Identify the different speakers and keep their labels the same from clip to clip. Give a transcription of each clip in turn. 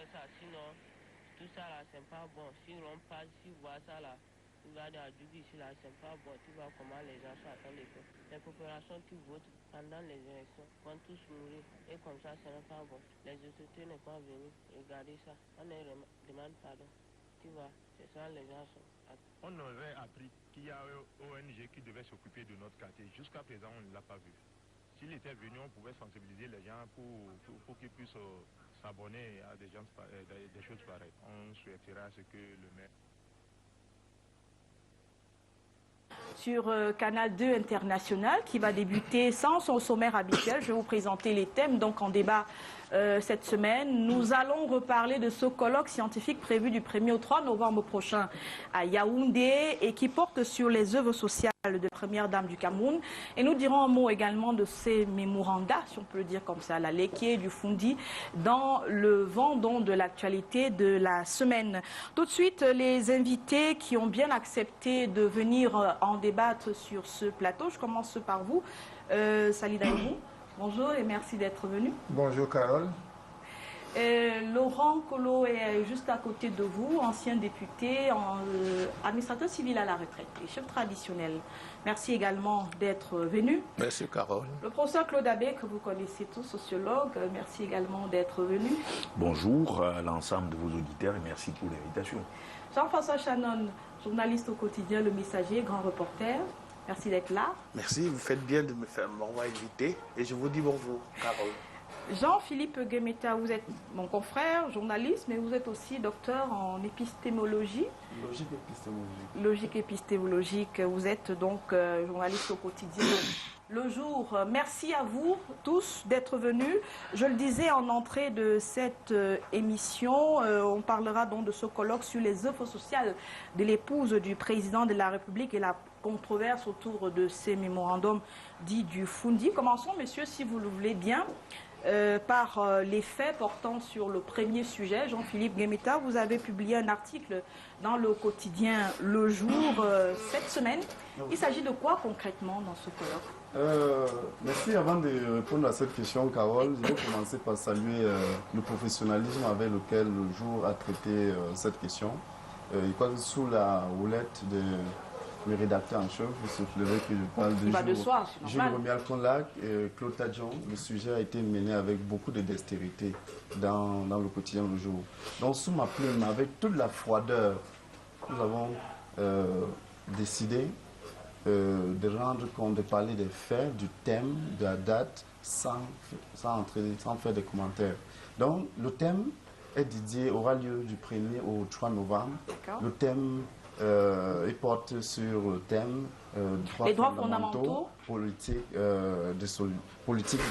Speaker 1: de ça. Sinon, tout ça là, c'est pas bon. Si on passe, si on voit ça là, tu vas à Djougui ici là, c'est pas bon. Tu vois comment les gens sont attendent l'école. Les populations qui votent pendant les élections vont tous mourir. Et comme ça, ce n'est pas bon. Les autorités ne pas venir regarder ça. On ne demande pardon. Tu vois, c'est ça les gens sont.
Speaker 2: On aurait appris qu'il y a un ONG qui devait s'occuper de notre quartier. Jusqu'à présent, on ne l'a pas vu. S'il était venu, on pouvait sensibiliser les gens pour qu'ils puissent s'abonner à des choses pareilles. On souhaitera ce que le maire...
Speaker 3: Sur Canal 2 International qui va débuter sans son sommaire habituel. Je vais vous présenter les thèmes donc en débat cette semaine. Nous allons reparler de ce colloque scientifique prévu du 1er au 3 novembre prochain à Yaoundé et qui porte sur les œuvres sociales de la première dame du Cameroun. Et nous dirons un mot également de ces mémorandas, si on peut le dire comme ça, la Léké du Fundi, dans le vent de l'actualité de la semaine. Tout de suite, les invités qui ont bien accepté de venir en débattre sur ce plateau. Je commence par vous, Salida Ibou. Bonjour et merci d'être venu.
Speaker 4: Bonjour Carole.
Speaker 3: Laurent Kolo est juste à côté de vous, ancien député, administrateur civil à la retraite et chef traditionnel. Merci également d'être venu.
Speaker 4: Merci Carole.
Speaker 3: Le professeur Claude Abbé, que vous connaissez tous, sociologue, merci également d'être venu.
Speaker 5: Bonjour à l'ensemble de vos auditeurs et merci pour l'invitation.
Speaker 3: Jean-François Chanon, journaliste au quotidien Le Messager, grand reporter. Merci d'être là.
Speaker 6: Merci, vous faites bien de m'avoir invité et je vous dis bonjour, Carole.
Speaker 3: Jean-Philippe Guemeta, vous êtes mon confrère, journaliste, mais vous êtes aussi docteur en épistémologie.
Speaker 4: Logique épistémologique.
Speaker 3: Logique épistémologique. Vous êtes donc journaliste au quotidien Le Jour. Merci à vous tous d'être venus. Je le disais en entrée de cette émission, on parlera donc de ce colloque sur les œuvres sociales de l'épouse du président de la République et la controverse autour de ces mémorandums dits du Fundi. Commençons, messieurs, si vous le voulez bien, par les faits portant sur le premier sujet. Jean-Philippe Guemeta, vous avez publié un article dans le quotidien Le Jour cette semaine. Il s'agit de quoi concrètement dans ce colloque?
Speaker 4: Merci. Avant de répondre à cette question, Carole, je vais commencer par saluer le professionnalisme avec lequel Le Jour a traité cette question. Je crois que sous la houlette de mes rédacteurs en chef, il se souleverait que je parle de Jules Romial Conlac et Claude Tadjon. Le sujet a été mené avec beaucoup de dextérité dans le quotidien Le Jour. Donc sous ma plume, avec toute la froideur, nous avons décidé de rendre compte, de parler des faits, du thème, de la date, sans faire des commentaires. Donc le thème est dédié, aura lieu du 1er au 3 novembre. Le thème il porte sur le thème
Speaker 3: les droits fondamentaux,
Speaker 4: politique de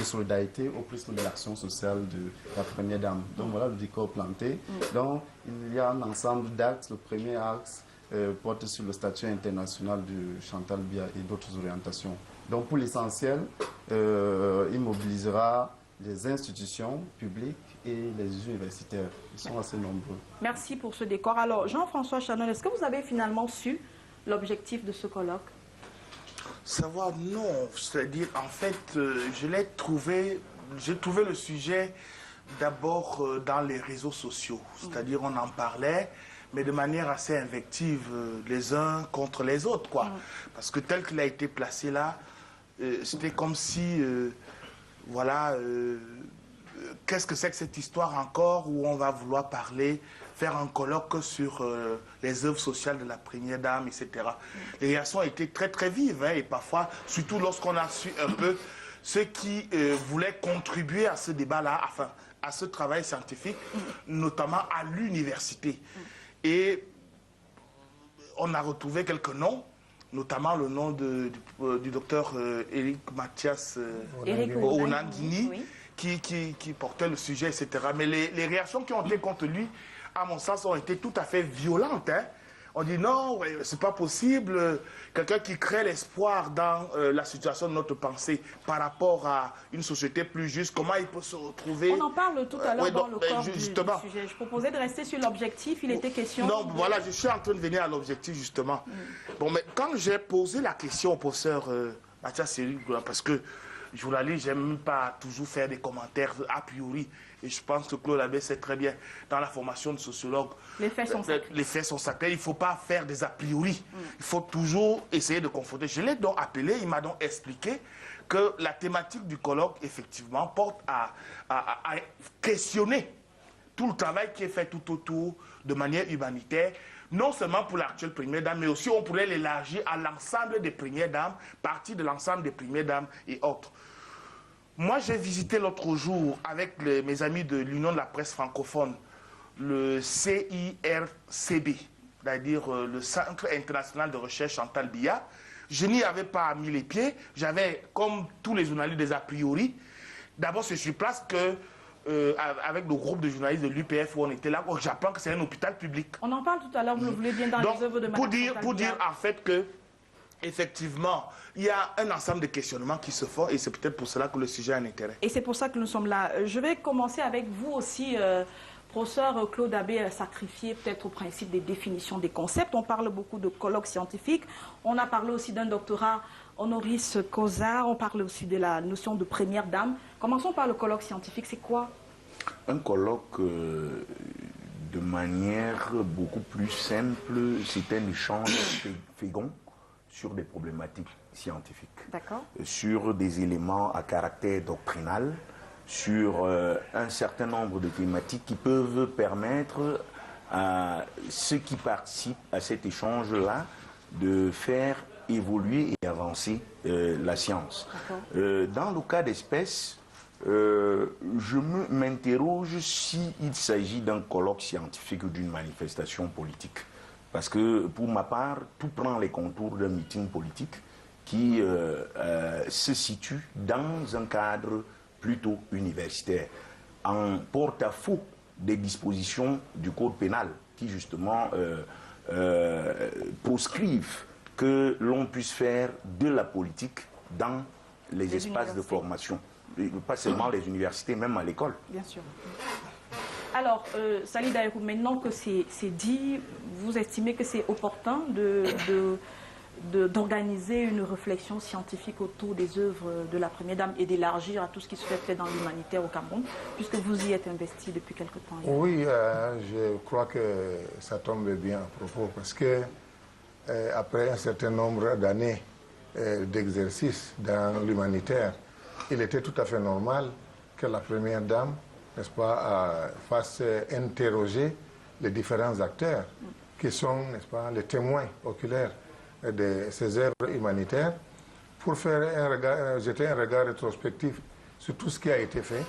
Speaker 4: solidarité au prisme de l'action sociale de la première dame. Donc voilà le décor planté. Donc il y a un ensemble d'axes. Le premier axe porte sur le statut international de Chantal Biya et d'autres orientations. Donc pour l'essentiel, il mobilisera les institutions publiques et les universitaires. Ils sont assez nombreux.
Speaker 3: Merci pour ce décor. Alors, Jean-François Chanon, est-ce que vous avez finalement su l'objectif de ce colloque?
Speaker 6: Savoir, non. C'est-à-dire, en fait, j'ai trouvé le sujet d'abord dans les réseaux sociaux. C'est-à-dire, on en parlait, mais de manière assez invective, les uns contre les autres, quoi. Parce que tel qu'il a été placé là, c'était comme si, voilà... qu'est-ce que c'est que cette histoire encore où on va vouloir parler, faire un colloque sur les œuvres sociales de la première dame, etc. Les réactions ont été très très vives et parfois, surtout lorsqu'on a su un peu ceux qui voulaient contribuer à ce débat-là, enfin à ce travail scientifique, notamment à l'université. Et on a retrouvé quelques noms, notamment le nom du docteur Éric Mathias Onandini, qui portait le sujet, etc. Mais les réactions qui ont été contre lui, à mon sens, ont été tout à fait violentes. Hein. On dit non, ouais, c'est pas possible. Quelqu'un qui crée l'espoir dans la situation de notre pensée par rapport à une société plus juste, comment il peut se retrouver...
Speaker 3: On en parle tout à l'heure dans le corps du sujet. Je proposais de rester sur l'objectif, il était question...
Speaker 6: Non, voilà, je suis en train de venir à l'objectif, justement. Bon, mais quand j'ai posé la question au professeur Mathias Éric, parce que journaliste, j'aime pas toujours faire des commentaires a priori. Et je pense que Claude Abbé sait très bien, dans la formation de sociologue,
Speaker 3: les faits sont sacrés.
Speaker 6: Les faits sont sacrés. Il ne faut pas faire des a priori. Il faut toujours essayer de confronter. Je l'ai donc appelé, il m'a donc expliqué que la thématique du colloque, effectivement, porte à questionner tout le travail qui est fait tout autour de manière humanitaire, non seulement pour l'actuelle première dame, mais aussi on pourrait l'élargir à l'ensemble des premières dames, partie de l'ensemble des premières dames et autres. Moi, j'ai visité l'autre jour avec mes amis de l'Union de la presse francophone, le CIRCB, c'est-à-dire le Centre international de recherche Chantal Biya. Je n'y avais pas mis les pieds. J'avais, comme tous les journalistes, des a priori. D'abord, c'est sur place que, avec le groupe de journalistes de l'UPF où on était là, j'apprends que c'est un hôpital public.
Speaker 3: On en parle tout à l'heure, vous le voulez bien dans les œuvres de Madame
Speaker 6: pour dire en fait que, effectivement, il y a un ensemble de questionnements qui se font et c'est peut-être pour cela que le sujet a un intérêt.
Speaker 3: Et c'est pour ça que nous sommes là. Je vais commencer avec vous aussi, professeur Claude Abbé, sacrifié peut-être au principe des définitions des concepts. On parle beaucoup de colloques scientifiques. On a parlé aussi d'un doctorat honoris causa. On parle aussi de la notion de première dame. Commençons par le colloque scientifique. C'est quoi?
Speaker 5: Un colloque, de manière beaucoup plus simple, c'est un échange fécond sur des problématiques scientifiques, sur des éléments à caractère doctrinal, sur un certain nombre de thématiques qui peuvent permettre à ceux qui participent à cet échange-là de faire évoluer et avancer la science. Dans le cas d'espèce, je m'interroge s'il s'agit d'un colloque scientifique ou d'une manifestation politique. Parce que, pour ma part, tout prend les contours d'un meeting politique qui se situe dans un cadre plutôt universitaire, en porte-à-faux des dispositions du Code pénal qui, justement, proscrivent que l'on puisse faire de la politique dans les espaces de formation. Pas seulement les universités, même à l'école.
Speaker 3: Bien sûr. Alors, Sali Daïrou, maintenant que c'est dit, vous estimez que c'est opportun d'organiser une réflexion scientifique autour des œuvres de la Première Dame et d'élargir à tout ce qui se fait dans l'humanitaire au Cameroun, puisque vous y êtes investi depuis quelque temps.
Speaker 7: Oui, je crois que ça tombe bien à propos, parce que après un certain nombre d'années d'exercice dans l'humanitaire, il était tout à fait normal que la Première Dame, n'est-ce pas, fasse interroger les différents acteurs qui sont, n'est-ce pas, les témoins oculaires de ces œuvres humanitaires pour faire jeter un regard rétrospectif sur tout ce qui a été fait,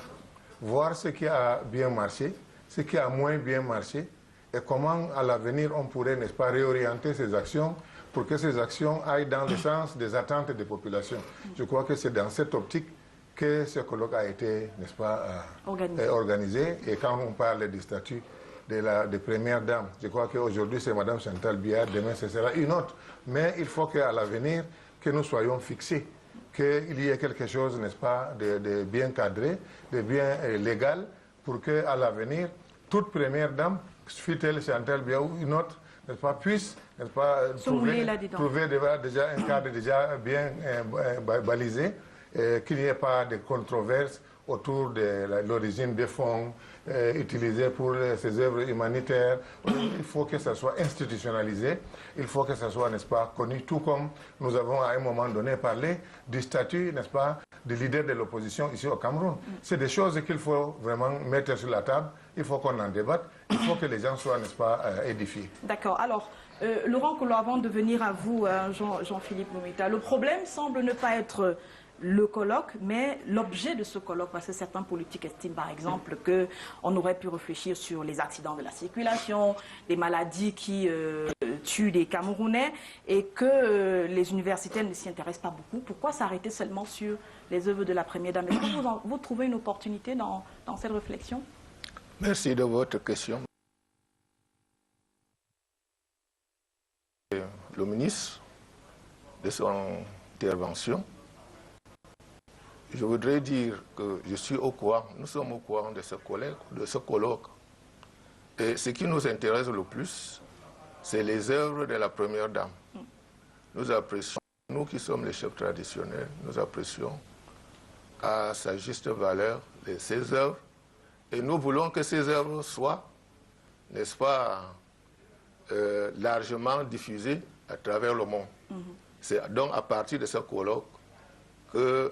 Speaker 7: voir ce qui a bien marché, ce qui a moins bien marché et comment à l'avenir on pourrait, n'est-ce pas, réorienter ces actions pour que ces actions aillent dans le sens des attentes des populations. Je crois que c'est dans cette optique que ce colloque a été, n'est-ce pas, organisé. Et quand on parle du statut de première dame, je crois qu'aujourd'hui c'est Mme Chantal Biya, demain ce sera une autre. Mais il faut qu'à l'avenir, que nous soyons fixés, qu'il y ait quelque chose, n'est-ce pas, de bien cadré, de bien légal, pour qu'à l'avenir, toute première dame, fût-elle Chantal Biya ou une autre, n'est-ce pas, puisse, n'est-ce pas, trouver déjà un cadre déjà bien balisé, qu'il n'y ait pas de controverses autour de l'origine des fonds utilisés pour ces œuvres humanitaires. Il faut que ça soit institutionnalisé, il faut que ça soit, n'est-ce pas, connu, tout comme nous avons à un moment donné parlé du statut, n'est-ce pas, de leader de l'opposition ici au Cameroun. C'est des choses qu'il faut vraiment mettre sur la table, il faut qu'on en débatte, il faut que les gens soient, n'est-ce pas, édifiés. D'accord.
Speaker 3: Alors, Laurent Kolo, avant de venir à vous, Jean-Philippe Momita, le problème semble ne pas être le colloque, mais l'objet de ce colloque, parce que certains politiques estiment par exemple qu'on aurait pu réfléchir sur les accidents de la circulation, des maladies qui tuent des Camerounais, et que les universitaires ne s'y intéressent pas beaucoup. Pourquoi s'arrêter seulement sur les œuvres de la Première Dame? Est-ce que vous trouvez une opportunité dans cette réflexion?
Speaker 7: Merci de votre question. Le ministre, de son intervention, je voudrais dire que je suis au courant, nous sommes au courant de ce colloque. Et ce qui nous intéresse le plus, c'est les œuvres de la Première Dame. Nous apprécions, nous qui sommes les chefs traditionnels, nous apprécions
Speaker 8: à sa juste valeur ses œuvres. Et nous voulons que ces œuvres soient, n'est-ce pas, largement diffusées à travers le monde. C'est donc à partir de ce colloque que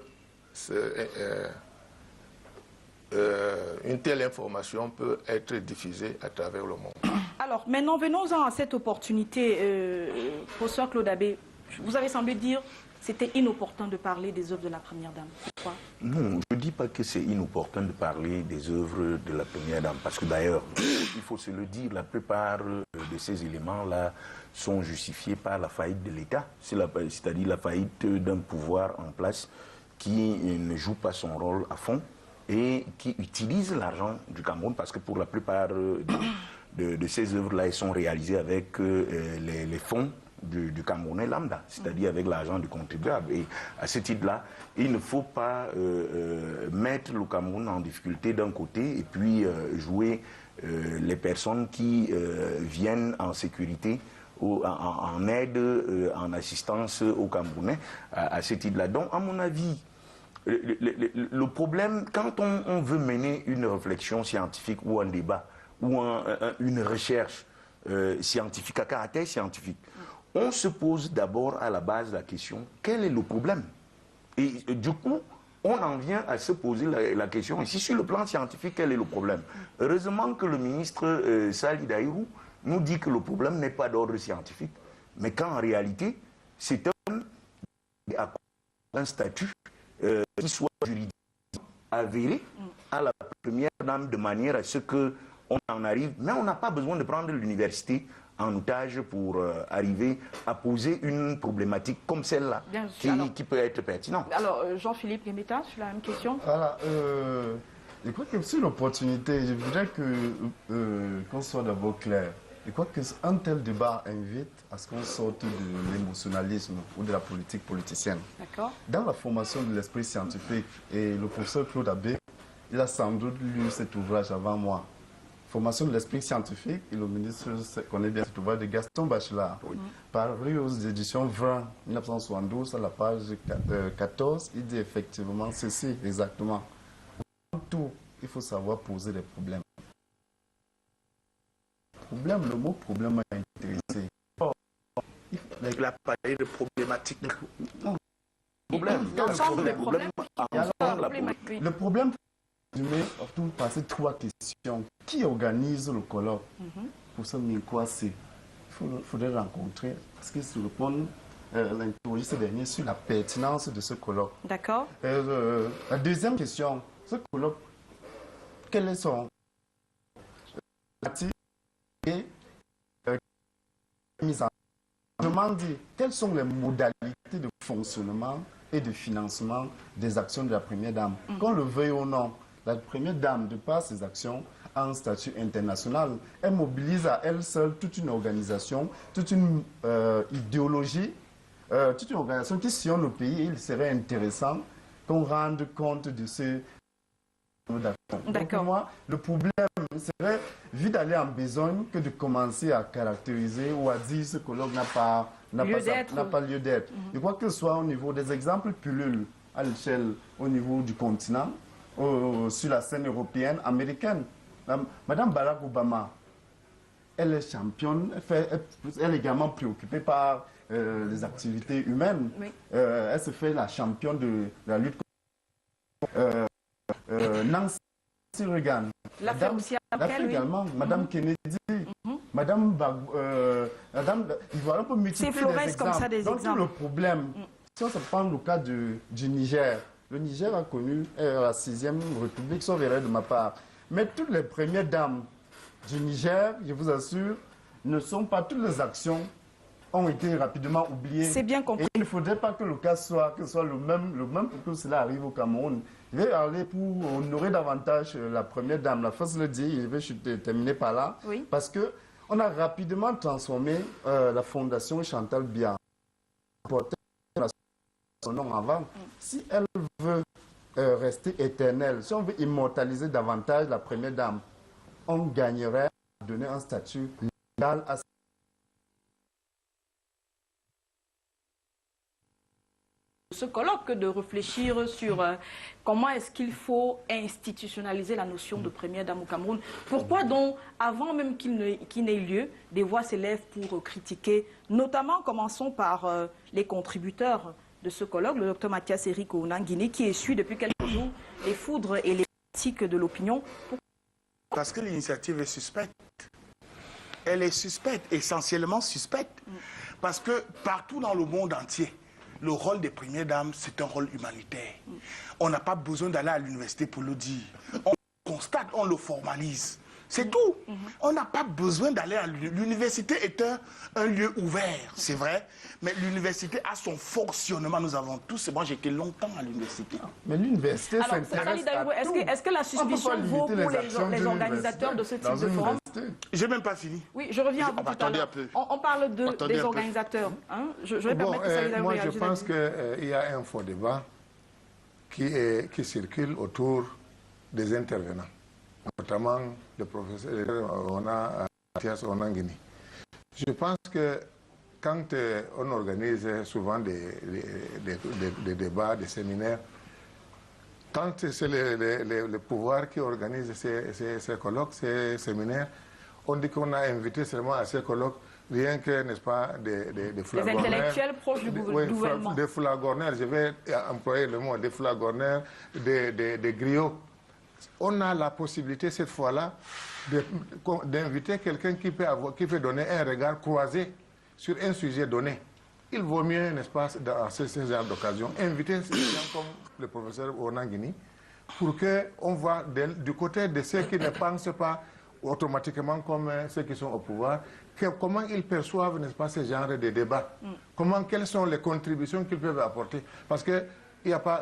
Speaker 8: une telle information peut être diffusée à travers le monde.
Speaker 3: Alors, maintenant, venons-en à cette opportunité. Professeur Claude Abbé, vous avez semblé dire que c'était inopportun de parler des œuvres de la Première Dame. Pourquoi?
Speaker 5: Non, je ne dis pas que c'est inopportun de parler des œuvres de la Première Dame, parce que d'ailleurs, il faut se le dire, la plupart de ces éléments-là sont justifiés par la faillite de l'État, c'est-à-dire la faillite d'un pouvoir en place qui ne joue pas son rôle à fond et qui utilise l'argent du Cameroun, parce que pour la plupart de ces œuvres-là, elles sont réalisées avec les fonds du Camerounais lambda, c'est-à-dire avec l'argent du contribuable. Et à ce titre-là, il ne faut pas mettre le Cameroun en difficulté d'un côté et puis jouer les personnes qui viennent en sécurité, en aide, en assistance aux Camerounais à ce titre-là. Donc, à mon avis, le problème, quand on veut mener une réflexion scientifique ou un débat ou une recherche scientifique à caractère scientifique, on se pose d'abord à la base la question, quel est le problème? Et du coup, on en vient à se poser la question, ici sur le plan scientifique, quel est le problème? Heureusement que le ministre Sali Daïrou nous dit que le problème n'est pas d'ordre scientifique, mais qu'en réalité, c'est un statut qui soit juridiquement avéré à la Première Dame de manière à ce qu'on en arrive, mais on n'a pas besoin de prendre l'université en otage pour arriver à poser une problématique comme celle-là, qui peut être pertinente.
Speaker 3: Alors, Jean-Philippe Guémeta, sur la même question.
Speaker 4: Voilà, je crois que sur l'opportunité, je voudrais qu'on soit d'abord clair. Je crois qu'un tel débat invite à ce qu'on sorte de l'émotionnalisme ou de la politique politicienne.
Speaker 3: D'accord.
Speaker 4: Dans la formation de l'esprit scientifique, et le professeur Claude Abbé, il a sans doute lu cet ouvrage avant moi. Formation de l'esprit scientifique, et le ministre connaît bien cet ouvrage de Gaston Bachelard, paru aux éditions 20, 1972, à la page 14, il dit effectivement ceci, exactement. Avant tout, il faut savoir poser des problèmes. Le mot problème m'a intéressé.
Speaker 6: Il a parlé de problématique.
Speaker 4: Le problème, surtout par ces trois questions. Qui organise le colloque? Pour ça, il faudrait rencontrer, parce qu'il se répond l'interroger ce dernier sur la pertinence de ce colloque.
Speaker 3: D'accord.
Speaker 4: La deuxième question, ce colloque, quel est son et mise en je demande quelles sont les modalités de fonctionnement et de financement des actions de la Première Dame. Qu'on le veuille ou non, la Première Dame, de par ses actions, a un statut international. Elle mobilise à elle seule toute une organisation, toute une idéologie, toute une organisation qui sillonne le pays. Et il serait intéressant qu'on rende compte de ce... Donc pour moi, le problème serait, vu d'aller en besogne, que de commencer à caractériser ou à dire ce colloque n'a pas lieu d'être. Je crois que ce soit au niveau des exemples pullulent à l'échelle, au niveau du continent, sur la scène européenne, américaine. Madame Barack Obama, elle est championne, elle est également préoccupée par les activités humaines. Oui. Elle se fait la championne de la lutte contre... Nancy Reagan, l'Afrique également, Madame Kennedy, Madame il va un peu multiplier des exemples.
Speaker 3: Comme ça, des
Speaker 4: Donc
Speaker 3: exemples.
Speaker 4: Le problème, si on se prend le cas du Niger, le Niger a connu la 6e République, sauf erreur de ma part. Mais toutes les premières dames du Niger, je vous assure, ne sont pas toutes les actions ont été rapidement oubliées.
Speaker 3: C'est bien compris.
Speaker 4: Et il ne faudrait pas que le cas soit, le même pour que cela arrive au Cameroun. Je vais aller pour honorer davantage la Première Dame, la First Lady, je vais terminer par là. Oui. Parce qu'on a rapidement transformé la Fondation Chantal Biya, porté son nom avant. Si elle veut rester éternelle, si on veut immortaliser davantage la Première Dame, on gagnerait à donner un statut légal à
Speaker 3: ce colloque de réfléchir sur comment est-ce qu'il faut institutionnaliser la notion de première dame au Cameroun. Pourquoi donc, avant même qu'il n'ait lieu, des voix s'élèvent pour critiquer, notamment, commençons par les contributeurs de ce colloque, le docteur Mathias Eric Onanguini, qui essuie depuis quelques jours les foudres et les critiques de l'opinion.
Speaker 6: Parce que l'initiative est suspecte. Elle est suspecte, essentiellement suspecte. Parce que partout dans le monde entier, le rôle des premières dames, c'est un rôle humanitaire. On n'a pas besoin d'aller à l'université pour le dire. On constate, on le formalise. C'est tout. On n'a pas besoin d'aller à l'université. L'université est un lieu ouvert, c'est vrai. Mais l'université a son fonctionnement. Nous avons tous, et moi j'étais longtemps à l'université.
Speaker 7: Mais l'université s'intéresse à tout.
Speaker 3: Est-ce que la suspicion vaut pour les organisateurs de ce type de forum?
Speaker 6: J'ai même pas fini.
Speaker 3: Oui, je reviens à vous tout à l'heure. On parle des organisateurs. Hein? Je vais permettre que Salih Daïbou
Speaker 7: moi,
Speaker 3: réagisse.
Speaker 7: je pense qu'il y a un faux débat qui circule autour des intervenants, notamment le professeur Mathias Onanguini. Je pense que quand on organise souvent des débats, des séminaires, quand c'est le pouvoir qui organise ces colloques, ces séminaires, on dit qu'on a invité seulement à ces colloques rien que, n'est-ce pas, des flagorneurs.
Speaker 3: Des intellectuels proches du gouvernement.
Speaker 7: Des flagorneurs, je vais employer le mot, des flagorneurs, des griots. On a la possibilité cette fois-là d'inviter quelqu'un qui peut donner un regard croisé sur un sujet donné. Il vaut mieux, n'est-ce pas, dans ce genre d'occasion, inviter des gens comme le professeur Onanguini pour qu'on voit du côté de ceux qui ne pensent pas automatiquement comme ceux qui sont au pouvoir, comment ils perçoivent, n'est-ce pas, ce genre de débat. Quelles sont les contributions qu'ils peuvent apporter. Parce que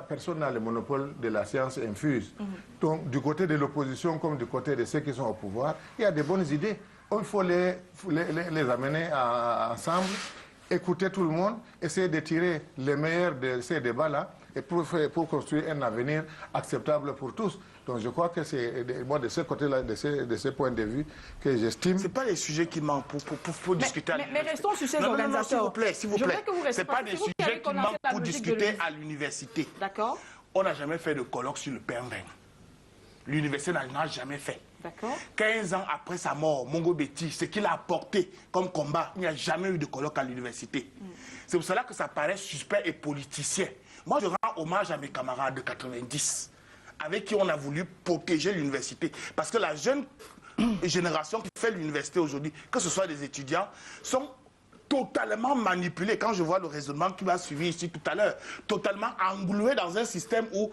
Speaker 7: personne n'a le monopole de la science infuse. Donc, du côté de l'opposition comme du côté de ceux qui sont au pouvoir, il y a des bonnes idées. Il faut les amener ensemble, écouter tout le monde, essayer de tirer les meilleurs de ces débats-là et pour construire un avenir acceptable pour tous. Donc je crois que c'est moi de ce côté-là, de ce point de vue, que j'estime.
Speaker 6: Ce n'est pas les sujets qui manquent pour discuter.
Speaker 3: Mais restons sur ces organisateurs.
Speaker 6: S'il vous plaît. Ce n'est pas des sujets qui manquent pour discuter à l'université.
Speaker 3: D'accord.
Speaker 6: On n'a jamais fait de colloque sur le PMV. L'université n'a jamais fait. 15 ans après sa mort, Mongo Betty, ce qu'il a apporté comme combat, il n'y a jamais eu de colloque à l'université. C'est pour cela que ça paraît suspect et politicien. Moi, je rends hommage à mes camarades de 90, avec qui on a voulu protéger l'université. Parce que la jeune génération qui fait l'université aujourd'hui, que ce soit des étudiants, sont totalement manipulés. Quand je vois le raisonnement qui m'a suivi ici tout à l'heure, totalement englués dans un système où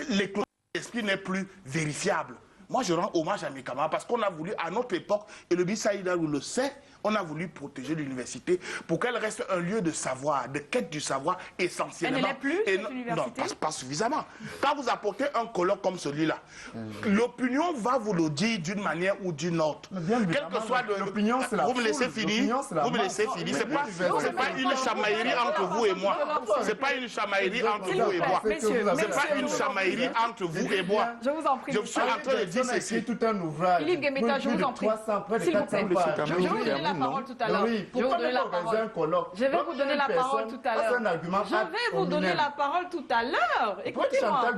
Speaker 6: l'éclat d'esprit n'est plus vérifiable. Moi, je rends hommage à mes camarades parce qu'on a voulu, à notre époque, et le Salih Daïbou le sait, on a voulu protéger l'université pour qu'elle reste un lieu de savoir, de quête du savoir essentiellement.
Speaker 3: Elle ne l'est plus, cette université?
Speaker 6: Non, pas suffisamment. Quand vous apportez un colloque comme celui-là, l'opinion va vous le dire d'une manière ou d'une autre. Quel que soit l'opinion, c'est la foule. Vous me laissez finir. Vous me laissez finir. C'est pas une chamaillerie entre vous et moi. C'est pas une chamaillerie entre vous et moi. C'est pas une chamaillerie entre vous et moi.
Speaker 3: Je vous en prie.
Speaker 6: Je suis en train de dire ceci.
Speaker 7: Tout un ouvrage.
Speaker 3: Philippe Guémeta, je vous en prie. S'il vous plaît. Je vais vous donner la parole tout à l'heure. Je vais vous donner la parole tout à l'heure. Je vais vous donner la parole tout à l'heure. Écoutez-moi.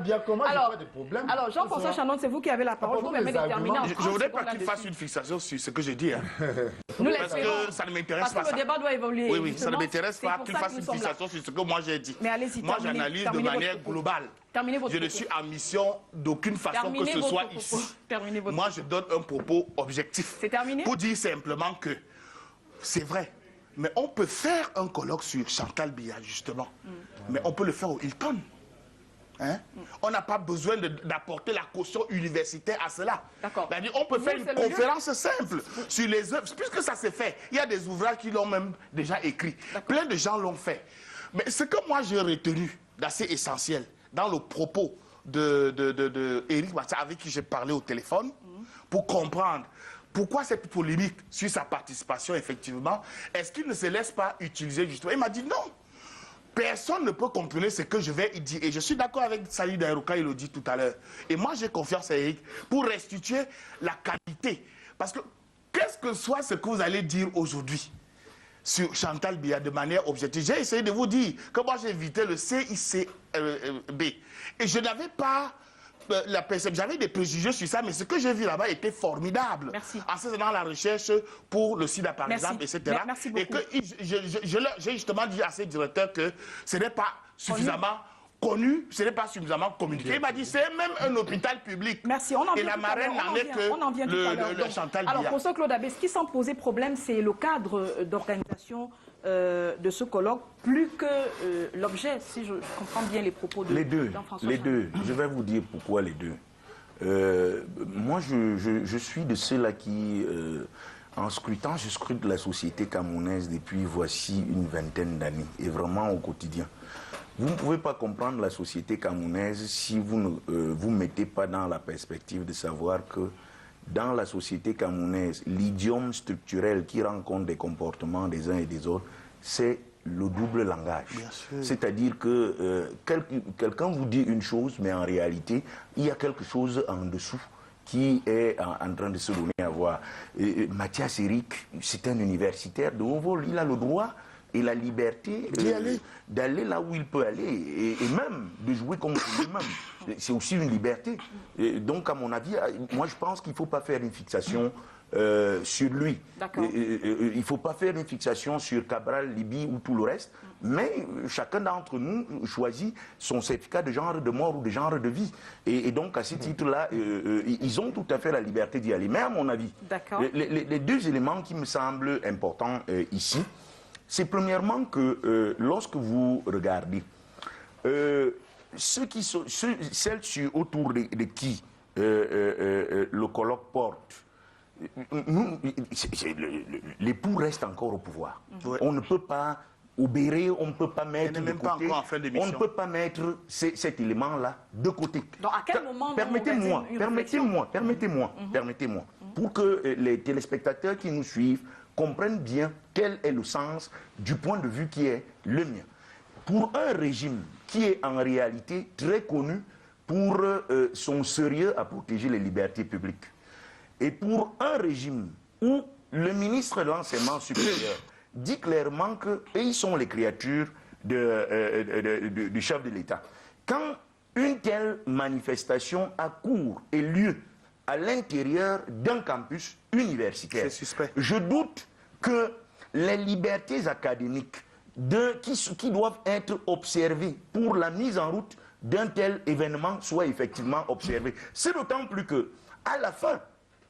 Speaker 3: Alors, Jean-François Chanon, c'est vous qui avez la parole. Je vous permets de terminer en 30
Speaker 6: Je ne voudrais pas qu'il fasse une fixation sur ce que j'ai dit. Parce que ça ne m'intéresse pas.
Speaker 3: Parce que le débat doit évoluer.
Speaker 6: Oui, ça ne m'intéresse pas qu'il fasse une fixation sur ce que moi j'ai dit.
Speaker 3: Mais allez-y,
Speaker 6: moi, j'analyse de manière globale. Je ne suis en mission d'aucune façon que ce soit ici. Moi, je donne un propos objectif.
Speaker 3: C'est terminé?
Speaker 6: Pour dire simplement que c'est vrai. Mais on peut faire un colloque sur Chantal Biya, justement. Mais on peut le faire au Hilton. Hein? On n'a pas besoin d'apporter la caution universitaire à cela. On peut faire une conférence simple sur les œuvres. Puisque ça s'est fait, il y a des ouvrages qui l'ont même déjà écrit. Plein de gens l'ont fait. Mais ce que moi j'ai retenu d'assez essentiel dans le propos de Éric Mathias, avec qui j'ai parlé au téléphone, pour comprendre pourquoi cette polémique sur sa participation, effectivement, est-ce qu'il ne se laisse pas utiliser justement? Il m'a dit non. Personne ne peut comprendre ce que je vais dire. Et je suis d'accord avec Salih Daïbou, il le dit tout à l'heure. Et moi, j'ai confiance à Eric pour restituer la qualité. Parce que, qu'est-ce que soit ce que vous allez dire aujourd'hui, sur Chantal Biya de manière objective. J'ai essayé de vous dire que moi j'ai invité le CICB et je n'avais pas la perception, j'avais des préjugés sur ça, mais ce que j'ai vu là-bas était formidable.
Speaker 3: Merci.
Speaker 6: En faisant la recherche pour le SIDA par exemple, etc.
Speaker 3: Merci beaucoup.
Speaker 6: Et que j'ai justement dit à ces directeurs que ce n'est pas suffisamment connu, ce n'est pas suffisamment communiqué. Il m'a dit c'est même un hôpital public.
Speaker 3: Merci, on en vient.
Speaker 6: Et la marraine n'en est que le Chantal Biya.
Speaker 3: Alors, professeur Claude Abbé, ce qui semble poser problème, c'est le cadre d'organisation de ce colloque, plus que l'objet, si je comprends bien les propos de Jean-François.
Speaker 5: Les deux. Je vais vous dire pourquoi les deux. Moi, je suis de ceux-là qui, en scrutant, je scrute la société camerounaise depuis voici une vingtaine d'années, et vraiment au quotidien. Vous ne pouvez pas comprendre la société camerounaise si vous ne vous mettez pas dans la perspective de savoir que dans la société camerounaise, l'idiome structurel qui rend compte des comportements des uns et des autres, c'est le double langage. C'est-à-dire que quelqu'un vous dit une chose, mais en réalité, il y a quelque chose en dessous qui est en train de se donner à voir. Mathias Eric, c'est un universitaire de haut vol, il a le droit et la liberté d'aller là où il peut aller et même de jouer comme lui-même. C'est aussi une liberté. Et donc, à mon avis, moi je pense qu'il ne faut pas faire une fixation sur lui. Il ne faut pas faire une fixation sur Cabral, Libye ou tout le reste, mais chacun d'entre nous choisit son certificat de genre de mort ou de genre de vie. Et donc, à ce titre-là, ils ont tout à fait la liberté d'y aller. Mais à mon avis, les deux éléments qui me semblent importants ici, c'est premièrement que lorsque vous regardez celles autour de qui le colloque porte, l'époux reste encore au pouvoir. On ne peut pas obérer, on ne peut pas mettre de côté, on ne peut pas mettre cet élément-là de côté.
Speaker 3: Donc à quel moment
Speaker 5: Permettez-moi, pour que les téléspectateurs qui nous suivent comprennent bien quel est le sens du point de vue qui est le mien. Pour un régime qui est en réalité très connu pour son sérieux à protéger les libertés publiques, et pour un régime où le ministre de l'Enseignement supérieur dit clairement qu'ils sont les créatures du chef de l'État, quand une telle manifestation accourt et lieu à l'intérieur d'un campus universitaire, je doute que les libertés académiques qui doivent être observées pour la mise en route d'un tel événement soient effectivement observées. C'est d'autant plus que, à la fin,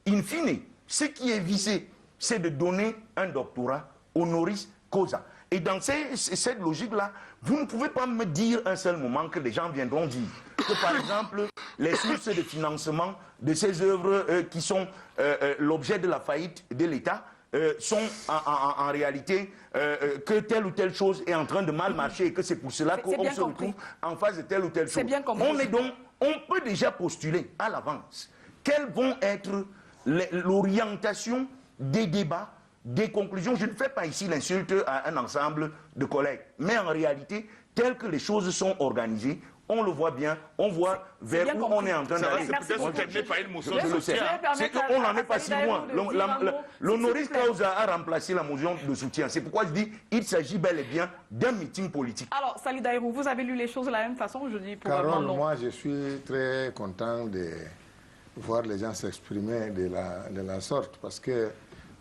Speaker 5: in fine, ce qui est visé, c'est de donner un doctorat honoris causa. Et dans cette logique-là, vous ne pouvez pas me dire un seul moment que les gens viendront dire que, par exemple, les sources de financement de ces œuvres qui sont l'objet de la faillite de l'État sont en réalité que telle ou telle chose est en train de mal marcher et que c'est pour cela qu'on se retrouve en face de telle ou telle chose. On peut déjà postuler à l'avance quelles vont être l'orientation des débats, des conclusions. Je ne fais pas ici l'insulte à un ensemble de collègues, mais en réalité, telles que les choses sont organisées, on le voit bien, on voit vers où on est en train d'aller. On n'en est pas si loin. L'honoris causa a remplacé la motion de soutien. C'est pourquoi je dis qu'il s'agit bel et bien d'un meeting politique.
Speaker 3: Alors, Sali Daïrou, vous avez lu les choses de la même façon? Je dis
Speaker 7: Carole, moi je suis très content de voir les gens s'exprimer de la sorte, parce que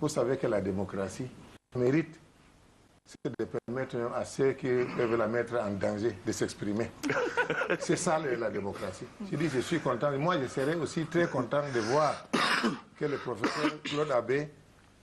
Speaker 7: vous savez que la démocratie mérite de permettre à ceux qui peuvent la mettre en danger de s'exprimer. C'est ça la démocratie. Je dis, je suis content. Moi, je serais aussi très content de voir que le professeur Claude Abbé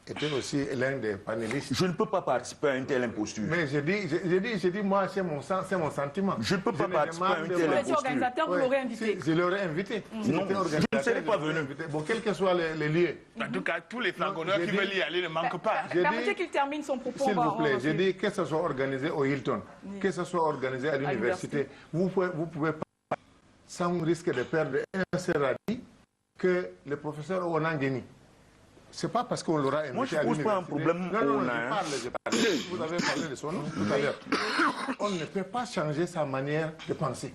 Speaker 7: était aussi l'un des panélistes.
Speaker 5: Je ne peux pas participer à une telle imposture.
Speaker 7: Mais je dis moi, c'est mon sentiment.
Speaker 5: Je ne peux pas participer à une telle imposture.
Speaker 3: Organisateur, vous l'aurez invité.
Speaker 7: Je l'aurais invité.
Speaker 5: Non, je ne serais pas venu.
Speaker 7: Bon, quels que soient les lieux.
Speaker 6: En tout cas, tous les flagonneurs qui veulent y aller ne manquent pas.
Speaker 3: Permettez qu'il termine son propos.
Speaker 7: S'il vous plaît, je dis que ce soit organisé au Hilton, que ce soit organisé à l'université, vous pouvez pas, sans risque de perdre un seul radis, que le professeur Onangeni. C'est pas parce qu'on l'aura invité.
Speaker 5: Moi, je ne pose pas un problème.
Speaker 7: Non, je parle. Vous avez parlé de son nom tout à l'heure. On ne peut pas changer sa manière de penser.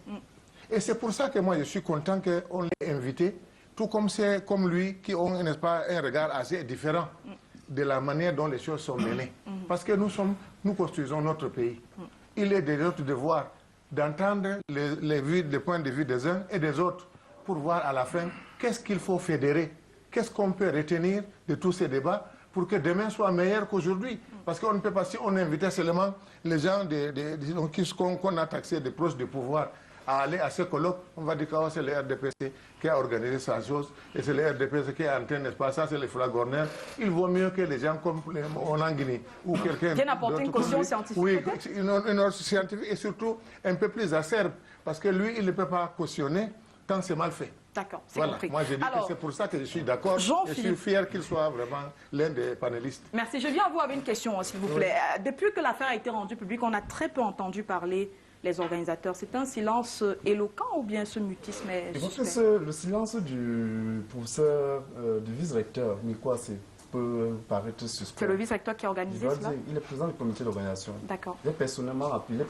Speaker 7: Et c'est pour ça que moi, je suis content qu'on l'ait invité, tout comme c'est comme lui, qui ont, n'est-ce pas, un regard assez différent de la manière dont les choses sont menées. Parce que nous construisons notre pays. Il est de notre devoir d'entendre les points de vue des uns et des autres pour voir à la fin qu'est-ce qu'il faut fédérer, qu'est-ce qu'on peut retenir de tous ces débats pour que demain soit meilleur qu'aujourd'hui. Parce qu'on ne peut pas, si on invitait seulement les gens qu'on a taxés des proches du pouvoir à aller à ce colloque, on va dire que c'est le RDPC qui a organisé sa chose et c'est le RDPC qui est en train, n'est-ce pas, ça c'est les flagorneurs. Il vaut mieux que les gens comme en Guinée ou quelqu'un
Speaker 3: viennent apporter une caution scientifique.
Speaker 7: Oui, une scientifique et surtout un peu plus acerbe parce que lui, il ne peut pas cautionner quand c'est mal fait.
Speaker 3: D'accord, c'est
Speaker 7: voilà.
Speaker 3: compris.
Speaker 7: Moi, je dis que c'est pour ça que je suis d'accord. Je suis fier qu'il soit vraiment l'un des panélistes.
Speaker 3: Merci. Je viens à vous avec une question, s'il vous plaît. Depuis que l'affaire a été rendue publique, on a très peu entendu parler les organisateurs. C'est un silence éloquent ou bien ce mutisme est suspect?
Speaker 4: Le silence du professeur, du vice-recteur, mais quoi, peut paraître suspect.
Speaker 3: C'est le vice-recteur qui a organisé cela?
Speaker 4: Il est président du comité d'organisation.
Speaker 3: D'accord.
Speaker 4: Il est personnellement appelé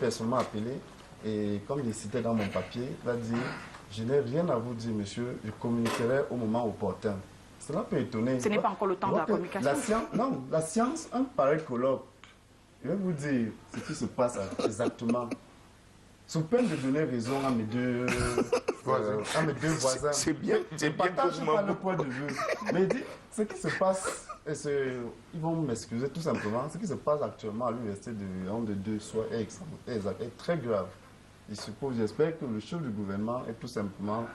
Speaker 4: et comme il est cité dans mon papier, il va dire: je n'ai rien à vous dire, monsieur, je communiquerai au moment opportun. Cela peut étonner.
Speaker 3: Ce n'est pas encore le temps de la communication.
Speaker 4: La science, un pareil colloque, je vais vous dire ce qui se passe exactement. Sous peine de donner raison à mes deux voisins.
Speaker 5: C'est bien
Speaker 4: pas le point de vue. Mais ce qui se passe, ils vont m'excuser tout simplement, ce qui se passe actuellement à l'université de Yaoundé 2 est très grave. J'espère que le chef du gouvernement est tout simplement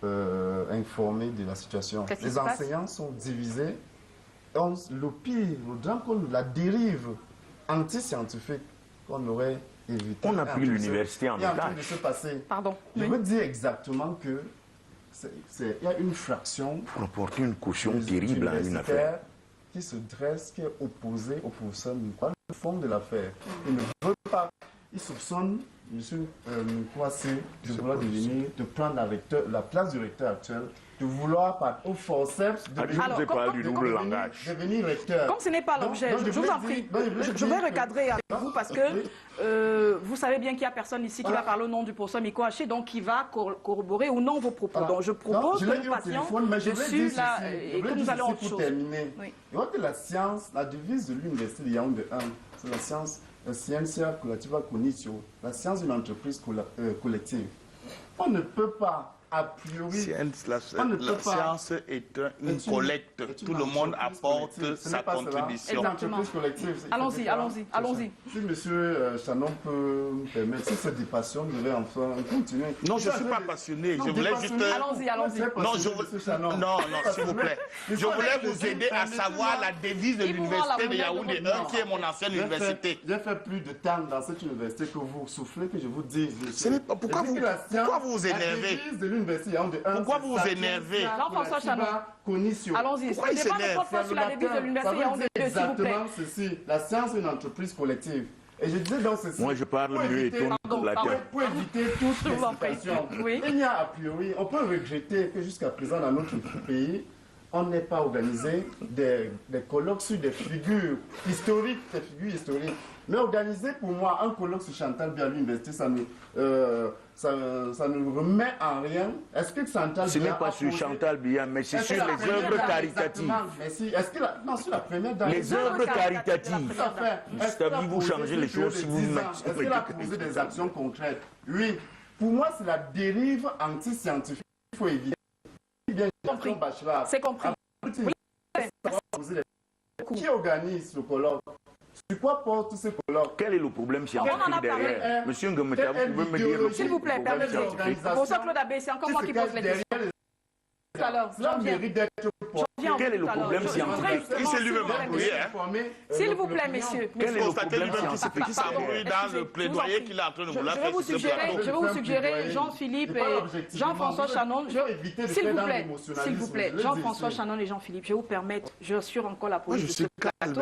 Speaker 4: informé de la situation. Les enseignants sont divisés. Le pire, la dérive anti-scientifique qu'on aurait évité.
Speaker 5: On a pris l'université en otage.
Speaker 4: De se passer.
Speaker 3: Pardon.
Speaker 4: Je veux dire exactement que il y a une fraction.
Speaker 5: On a porté une caution terrible à une affaire.
Speaker 4: Qui se dresse, qui est opposée au professeur Moukwase, le fond de l'affaire. Il ne veut pas, il soupçonne M. Moukwase de vouloir de prendre la place du recteur actuel, de vouloir au forceps
Speaker 5: de
Speaker 4: devenir recteur.
Speaker 3: Comme ce n'est pas l'objet, je vous en prie, je vais recadrer avec vous parce que vous savez bien qu'il n'y a personne ici qui va parler au nom du professeur Moukwase, donc qui va corroborer ou non vos propos. Donc je propose que nous passions dessus et que nous allons autre chose.
Speaker 4: Oui. Je vois que la science, la devise de l'université de Yaoundé 1, c'est la science, la scientia collativa cognitio, la science d'une entreprise collective. On ne peut pas, a priori,
Speaker 6: la science est une collecte. Tout le monde apporte sa contribution.
Speaker 3: Allons-y.
Speaker 4: Si M. Chanon peut me permettre, si cette passion devait enfin continuer.
Speaker 6: Non, je ne suis pas passionné. Je voulais juste...
Speaker 3: Allons-y.
Speaker 6: Non, s'il vous plaît. Je voulais vous aider à savoir la devise de l'université de Yaoundé 1, qui est mon ancienne université.
Speaker 4: J'ai fait plus de temps dans cette université que vous soufflez, que je vous dise.
Speaker 6: Pourquoi vous vous énervez? Pourquoi vous vous énervez?
Speaker 3: Jean-François Chanon. Allons-y.
Speaker 6: Pourquoi il s'énerve?
Speaker 3: Sur la devise de l'université Yaoundé 2, s'il vous plaît.
Speaker 4: Ceci, la science est une entreprise collective. Et je disais donc ceci.
Speaker 5: Moi, je parle mieux et tourne la tête.
Speaker 4: Pour éviter toutes les situations. Il y a a priori, on peut regretter que jusqu'à présent dans notre pays, on n'ait pas organisé des colloques sur des figures historiques, Mais organiser pour moi un colloque sur Chantal Biya à l'université, ça ne remet en rien. Est-ce que Chantal Biya...
Speaker 5: Ce n'est pas sur Chantal Biya, mais c'est sur les œuvres caritatives.
Speaker 4: Non, sur la première dame.
Speaker 5: Les œuvres caritatives. Saviez-vous changer les choses si vous mettez...
Speaker 4: Est-ce qu'elle a posé des actions concrètes? Oui. Pour moi, c'est la dérive anti-scientifique qu'il faut éviter.
Speaker 3: C'est compris.
Speaker 4: Qui organise le colloque? Sur quoi porte ce colloque?
Speaker 5: Quel est le problème scientifique derrière? Monsieur Ngometa, vous pouvez me dire le
Speaker 3: s'il vous plaît, permettez. Pour ça, Claude Abbé, c'est encore moi qui pose les questions.
Speaker 5: Quel est le problème scientifique?
Speaker 6: Il s'est lui-même embrouillé.
Speaker 3: S'il vous plaît, messieurs.
Speaker 5: Quel est le problème scientifique?
Speaker 6: Qui s'est embrouillé dans le plaidoyer qu'il est en train de vouloir faire.
Speaker 3: Je vais vous suggérer, Jean-Philippe et Jean-François Chanon, s'il vous plaît, Jean-François Chanon et Jean-Philippe, je vais vous permettre, j'assure encore la police de ce plateau,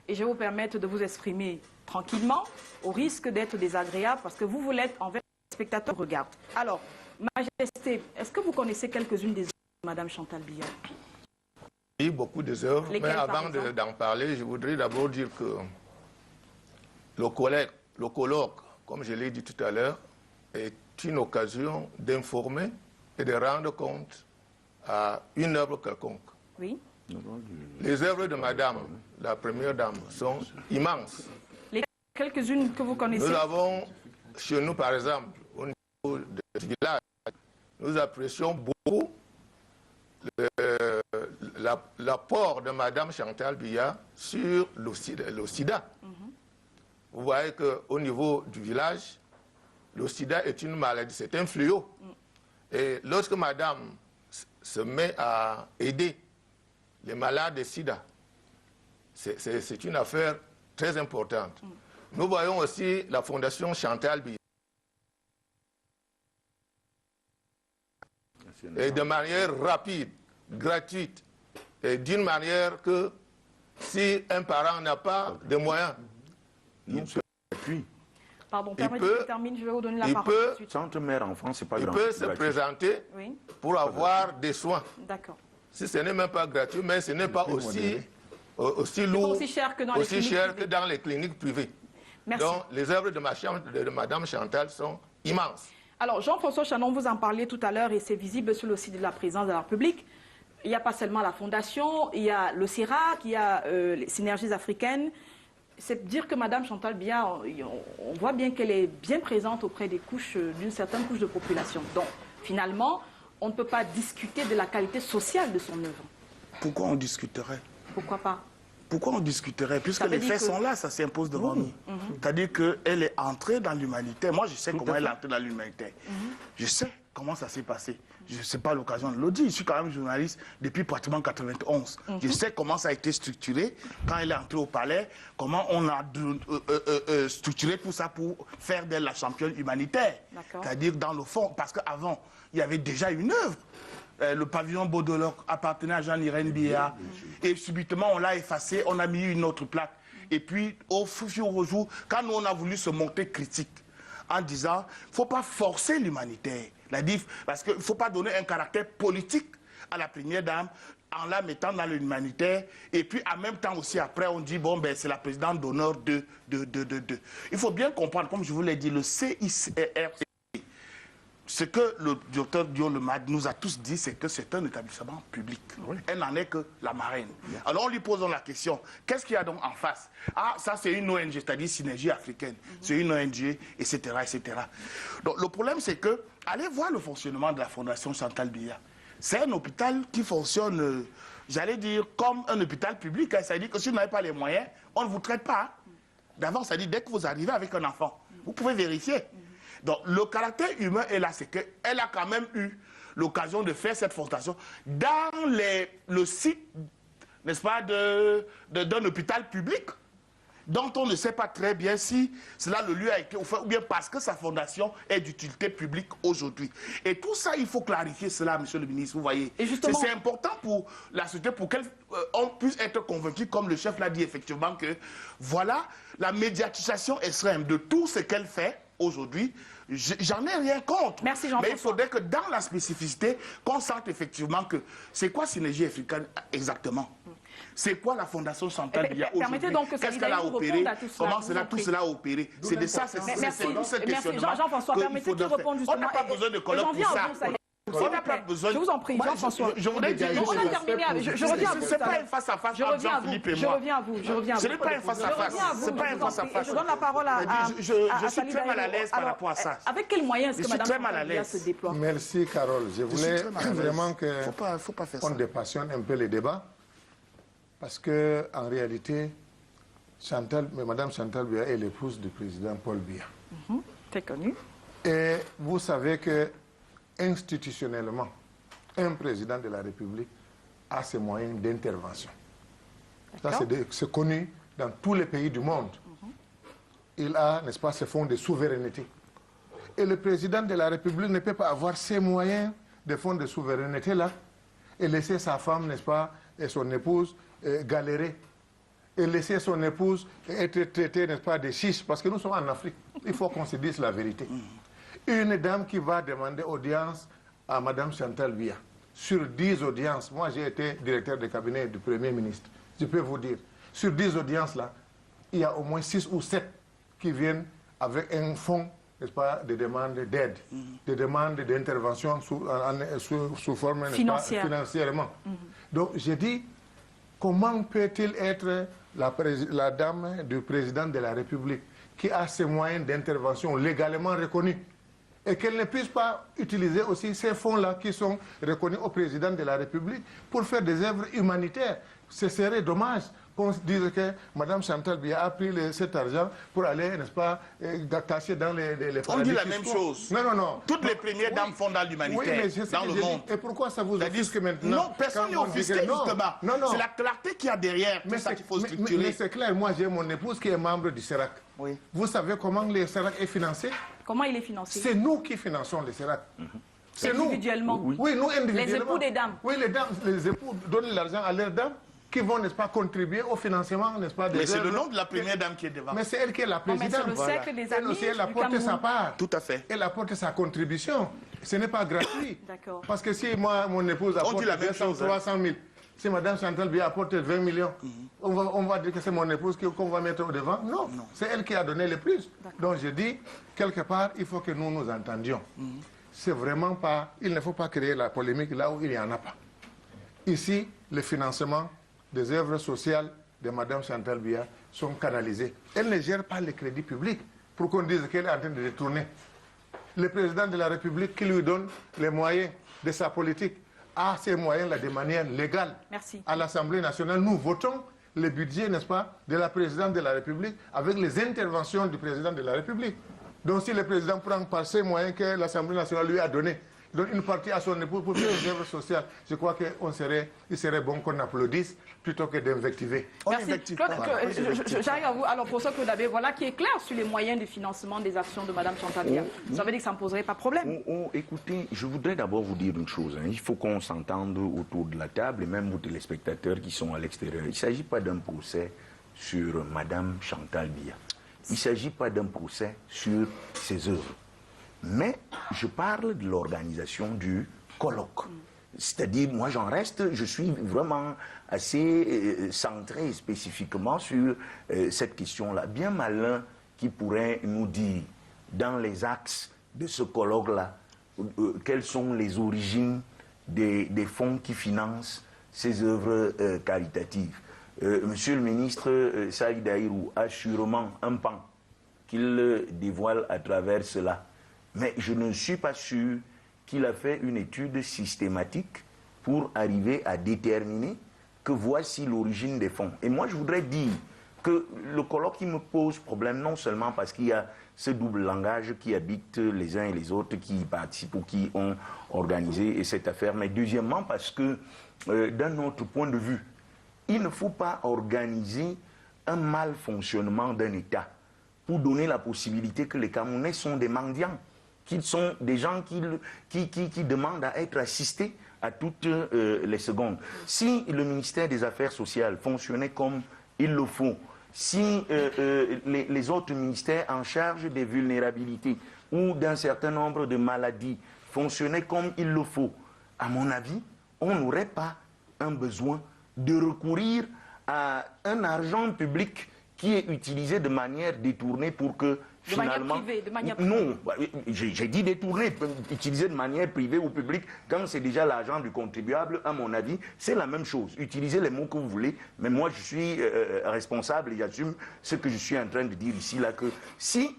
Speaker 3: et je vais vous permettre de vous exprimer tranquillement, au risque d'être désagréable, parce que vous l'êtes envers les spectateurs qui regardent. Alors, Majesté, est-ce que vous connaissez quelques-unes des œuvres de Mme Chantal Biya?
Speaker 8: Oui, beaucoup des œuvres, mais avant d'en parler, je voudrais d'abord dire que le colloque, comme je l'ai dit tout à l'heure, est une occasion d'informer et de rendre compte à une œuvre quelconque.
Speaker 3: Oui.
Speaker 8: Les œuvres de madame, la première dame, sont immenses.
Speaker 3: Quelques-unes que vous connaissez.
Speaker 8: Nous avons, chez nous par exemple, au niveau du village, nous apprécions beaucoup l'apport de madame Chantal Biya sur le sida. Vous voyez qu'au niveau du village, le sida est une maladie, c'est un fléau. Et lorsque madame se met à aider les malades de sida, c'est une affaire très importante. Nous voyons aussi la fondation Chantal Biya. Et de manière rapide, gratuite, et d'une manière que si un parent n'a pas de moyens, il peut se présenter pour avoir des soins. Si ce n'est même pas gratuit, mais ce n'est pas aussi lourd, aussi cher que dans les cliniques privées.
Speaker 3: Merci.
Speaker 8: Donc, les œuvres de Mme Chantal sont immenses.
Speaker 3: Alors, Jean-François Chanon, vous en parliez tout à l'heure et c'est visible sur le site de la présidence de la République. Il n'y a pas seulement la Fondation, il y a le CIRAC, il y a les synergies africaines. C'est dire que Mme Chantal Biya, on voit bien qu'elle est bien présente auprès des couches, d'une certaine couche de population. Donc, finalement, on ne peut pas discuter de la qualité sociale de son œuvre.
Speaker 6: Pourquoi on discuterait?
Speaker 3: Pourquoi pas?
Speaker 6: Pourquoi on discuterait? Puisque les faits sont là, ça s'impose devant nous. C'est-à-dire qu'elle est entrée dans l'humanité. Moi, je sais comment elle est entrée dans l'humanité. Je sais comment ça s'est passé. Je ne sais pas l'occasion de le dire. Je suis quand même journaliste depuis pratiquement 91. Je sais comment ça a été structuré quand elle est entrée au palais, comment on a structuré tout ça pour faire d'elle la championne humanitaire. C'est-à-dire dans le fond, parce qu'avant, il y avait déjà une œuvre. Le pavillon Baudelaire appartenait à Jean-Irène Biya. Et subitement, on l'a effacé, on a mis une autre plaque. Et puis, au fur et à mesure, quand nous, on a voulu se montrer critique, en disant, il ne faut pas forcer l'humanitaire. Parce qu'il ne faut pas donner un caractère politique à la première dame en la mettant dans l'humanitaire. Et puis, en même temps aussi, après, on dit, bon, ben, c'est la présidente d'honneur de. Il faut bien comprendre, comme je vous l'ai dit, le CICR. Ce que le docteur Dio Lemad nous a tous dit, c'est que c'est un établissement public. Elle n'en est que la marraine. Alors on lui pose la question, qu'est-ce qu'il y a donc en face? Ah, ça c'est une ONG, c'est-à-dire Synergie africaine. C'est une ONG, etc., etc. Donc le problème c'est que, allez voir le fonctionnement de la Fondation Chantal Biya. C'est un hôpital qui fonctionne, j'allais dire, comme un hôpital public. Ça veut dire que si vous n'avez pas les moyens, on ne vous traite pas. D'avant, ça dit dès que vous arrivez avec un enfant, vous pouvez vérifier. Donc, le caractère humain est là, c'est qu'elle a quand même eu l'occasion de faire cette fondation dans le site, n'est-ce pas, d'un hôpital public, dont on ne sait pas très bien si cela le lieu a été offert ou bien parce que sa fondation est d'utilité publique aujourd'hui. Et tout ça, il faut clarifier cela, monsieur le ministre, vous voyez. C'est important pour la société, pour qu'on puisse être convaincu, comme le chef l'a dit effectivement, que voilà la médiatisation extrême de tout ce qu'elle fait aujourd'hui. J'en ai rien contre.
Speaker 3: Merci Jean-François.
Speaker 6: Mais il faudrait que dans la spécificité, qu'on sente effectivement que c'est quoi Synergie africaine exactement? C'est quoi la Fondation Chantal Biya aujourd'hui? Qu'est-ce qu'elle a opéré? Comment tout cela a opéré? C'est de ça, c'est cette questionnement.
Speaker 3: Jean-François, permettez-moi de répondre justement.
Speaker 6: On n'a pas besoin de colloque pour ça. On n'a pas besoin.
Speaker 3: Je vous en prie, Jean-François.
Speaker 6: Je voudrais dire.
Speaker 3: On a terminé. Je reviens à vous.
Speaker 6: Ce n'est pas un face-à-face entre Jean-Philippe et moi.
Speaker 3: Je reviens à vous.
Speaker 6: Ce n'est pas un face-à-face. Ce n'est pas un face-à-face.
Speaker 3: Je donne la parole à
Speaker 6: Je suis très mal à l'aise par rapport à ça.
Speaker 3: Avec quels moyens est-ce que Mme Chantal Biya se déploie?
Speaker 7: Merci, Carole. Je voulais vraiment qu'on dépassionne un peu les débats. Parce qu'en réalité, Mme Chantal Biya est l'épouse du président Paul Biya.
Speaker 3: Très connu.
Speaker 7: Et vous savez que institutionnellement, un président de la République a ses moyens d'intervention. Ça, c'est connu dans tous les pays du monde. Il a, n'est-ce pas, ses fonds de souveraineté. Et le président de la République ne peut pas avoir ces moyens de fonds de souveraineté-là et laisser sa femme, n'est-ce pas, et son épouse galérer. Et laisser son épouse être traitée, n'est-ce pas, de chiche, parce que nous sommes en Afrique. Il faut qu'on se dise la vérité. Une dame qui va demander audience à Mme Chantal Biya, sur 10 audiences, moi j'ai été directeur de cabinet du Premier ministre, je peux vous dire, sur 10 audiences là, il y a au moins 6 ou 7 qui viennent avec un fonds, n'est-ce pas, de demande d'aide, de demande d'intervention sous forme financièrement. Donc j'ai dit, comment peut-il être la dame du président de la République qui a ses moyens d'intervention légalement reconnus et qu'elle ne puisse pas utiliser aussi ces fonds-là qui sont reconnus au président de la République pour faire des œuvres humanitaires? Ce serait dommage qu'on se dise que Mme Chantal Biya a pris cet argent pour aller, n'est-ce pas, cacher dans les paradis.
Speaker 6: On dit la même chose.
Speaker 7: Non, non, non.
Speaker 6: Toutes les premières dames font dans l'humanitaire, dans le monde.
Speaker 7: Et pourquoi ça vous offusque maintenant?
Speaker 6: Non, personne n'est offusqué, justement.
Speaker 7: Non, non.
Speaker 6: C'est la clarté qu'il y a derrière, tout ça qu'il faut structurer.
Speaker 7: Mais c'est clair, moi j'ai mon épouse qui est membre du CERAC.
Speaker 6: Oui.
Speaker 7: Vous savez comment le CERAC est financé?
Speaker 3: Comment il est financé?
Speaker 7: C'est nous qui finançons le CERAC. C'est nous.
Speaker 3: Individuellement?
Speaker 7: Oui, nous individuellement.
Speaker 3: Les époux des dames?
Speaker 7: Oui, les époux donnent l'argent à leurs dames qui vont, n'est-ce pas, contribuer au financement, n'est-ce pas, des
Speaker 6: Mais c'est le nom de la première dame qui est devant.
Speaker 7: Mais c'est elle qui est la présidente.
Speaker 3: C'est le cercle des amis.
Speaker 7: Elle apporte sa part.
Speaker 6: Tout à fait.
Speaker 7: Elle apporte sa contribution. Ce n'est pas gratuit.
Speaker 3: D'accord.
Speaker 7: Parce que si moi, mon épouse apporte 300 000, si Mme Chantal Biya apporte 20 millions, on va dire que c'est mon épouse qu'on va mettre au devant. Non, c'est elle qui a donné le plus. Donc je dis, quelque part, il faut que nous nous entendions. C'est vraiment pas... Il ne faut pas créer la polémique là où il n'y en a pas. Ici, le financement des œuvres sociales de Mme Chantal Biya sont canalisées. Elle ne gère pas les crédits publics pour qu'on dise qu'elle est en train de détourner. Le président de la République qui lui donne les moyens de sa politique a ces moyens-là de manière légale.
Speaker 3: Merci.
Speaker 7: À l'Assemblée nationale, nous votons le budget, n'est-ce pas, de la présidente de la République avec les interventions du président de la République. Donc si le président prend par ces moyens que l'Assemblée nationale lui a donnés, donne une partie à son époux pour faire des œuvres sociales, je crois qu'il serait bon qu'on applaudisse plutôt que d'invectiver.
Speaker 3: Merci. Claude, j'arrive à vous. Alors, professeur Claude Abbé, voilà qui est clair sur les moyens de financement des actions de Mme Chantal Biya. Ça veut dire que ça ne poserait pas de problème.
Speaker 5: Écoutez, je voudrais d'abord vous dire une chose. Il faut qu'on s'entende autour de la table, et même vous téléspectateurs qui sont à l'extérieur. Il ne s'agit pas d'un procès sur Mme Chantal Biya. Il ne s'agit pas d'un procès sur ses œuvres. Mais je parle de l'organisation du colloque. C'est-à-dire, moi j'en reste, je suis vraiment assez centré spécifiquement sur cette question-là. Bien malin qui pourrait nous dire, dans les axes de ce colloque-là, quelles sont les origines des fonds qui financent ces œuvres caritatives. Monsieur le ministre Saïd Aïrou a sûrement un pan qu'il dévoile à travers cela. Mais je ne suis pas sûr qu'il a fait une étude systématique pour arriver à déterminer que voici l'origine des fonds. Et moi, je voudrais dire que le colloque qui me pose problème, non seulement parce qu'il y a ce double langage qui habite les uns et les autres qui y participent ou qui ont organisé cette affaire, mais deuxièmement parce que, d'un autre point de vue, il ne faut pas organiser un mal fonctionnement d'un État pour donner la possibilité que les Camerounais sont des mendiants, qu'ils sont des gens qui demandent à être assistés à toutes les secondes. Si le ministère des Affaires sociales fonctionnait comme il le faut, si les autres ministères en charge des vulnérabilités ou d'un certain nombre de maladies fonctionnaient comme il le faut, à mon avis, on n'aurait pas un besoin de recourir à un argent public qui est utilisé de manière détournée pour que finalement...
Speaker 3: De manière privée.
Speaker 5: Non, j'ai dit détourné, utilisé de manière privée ou publique, quand c'est déjà l'argent du contribuable, à mon avis, c'est la même chose. Utilisez les mots que vous voulez, mais moi je suis responsable et j'assume ce que je suis en train de dire ici, là, que si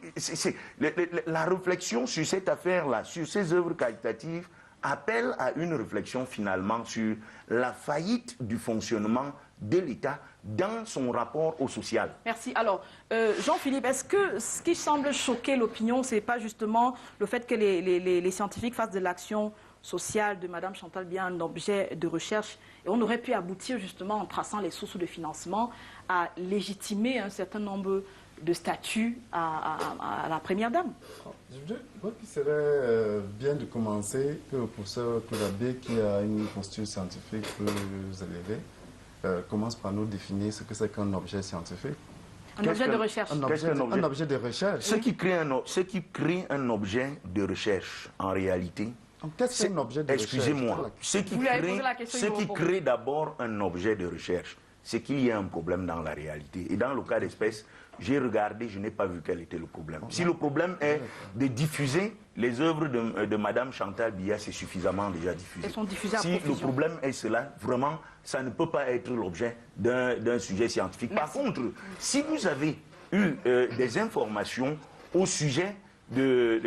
Speaker 5: la réflexion sur cette affaire-là, sur ces œuvres caritatives, appelle à une réflexion finalement sur la faillite du fonctionnement de l'État dans son rapport au social.
Speaker 3: Merci. Alors, Jean-Philippe, est-ce que ce qui semble choquer l'opinion, ce n'est pas justement le fait que les scientifiques fassent de l'action sociale de Mme Chantal Biya un objet de recherche, et on aurait pu aboutir justement en traçant les sources de financement à légitimer un certain nombre de statuts à la première dame?
Speaker 4: Je crois qu'il serait bien de commencer que le professeur Claude Abbé, qui a une posture scientifique plus élevée, commence par nous définir ce que c'est qu'un objet scientifique.
Speaker 3: Un objet de recherche.
Speaker 4: Un objet de recherche.
Speaker 5: Ce qui crée un objet de recherche, en réalité,
Speaker 4: qu'est-ce qu'un objet de recherche?
Speaker 5: Excusez-moi, ce qui crée d'abord un objet de recherche, c'est qu'il y a un problème dans la réalité. Et dans le cas d'espèce, j'ai regardé, je n'ai pas vu quel était le problème. Si le problème est de diffuser les œuvres de Mme Chantal Biya, c'est suffisamment déjà diffusé.
Speaker 3: Elles sont diffusées à
Speaker 5: si le problème est cela, vraiment, ça ne peut pas être l'objet d'un sujet scientifique. Merci. Par contre, si vous avez eu des informations au sujet de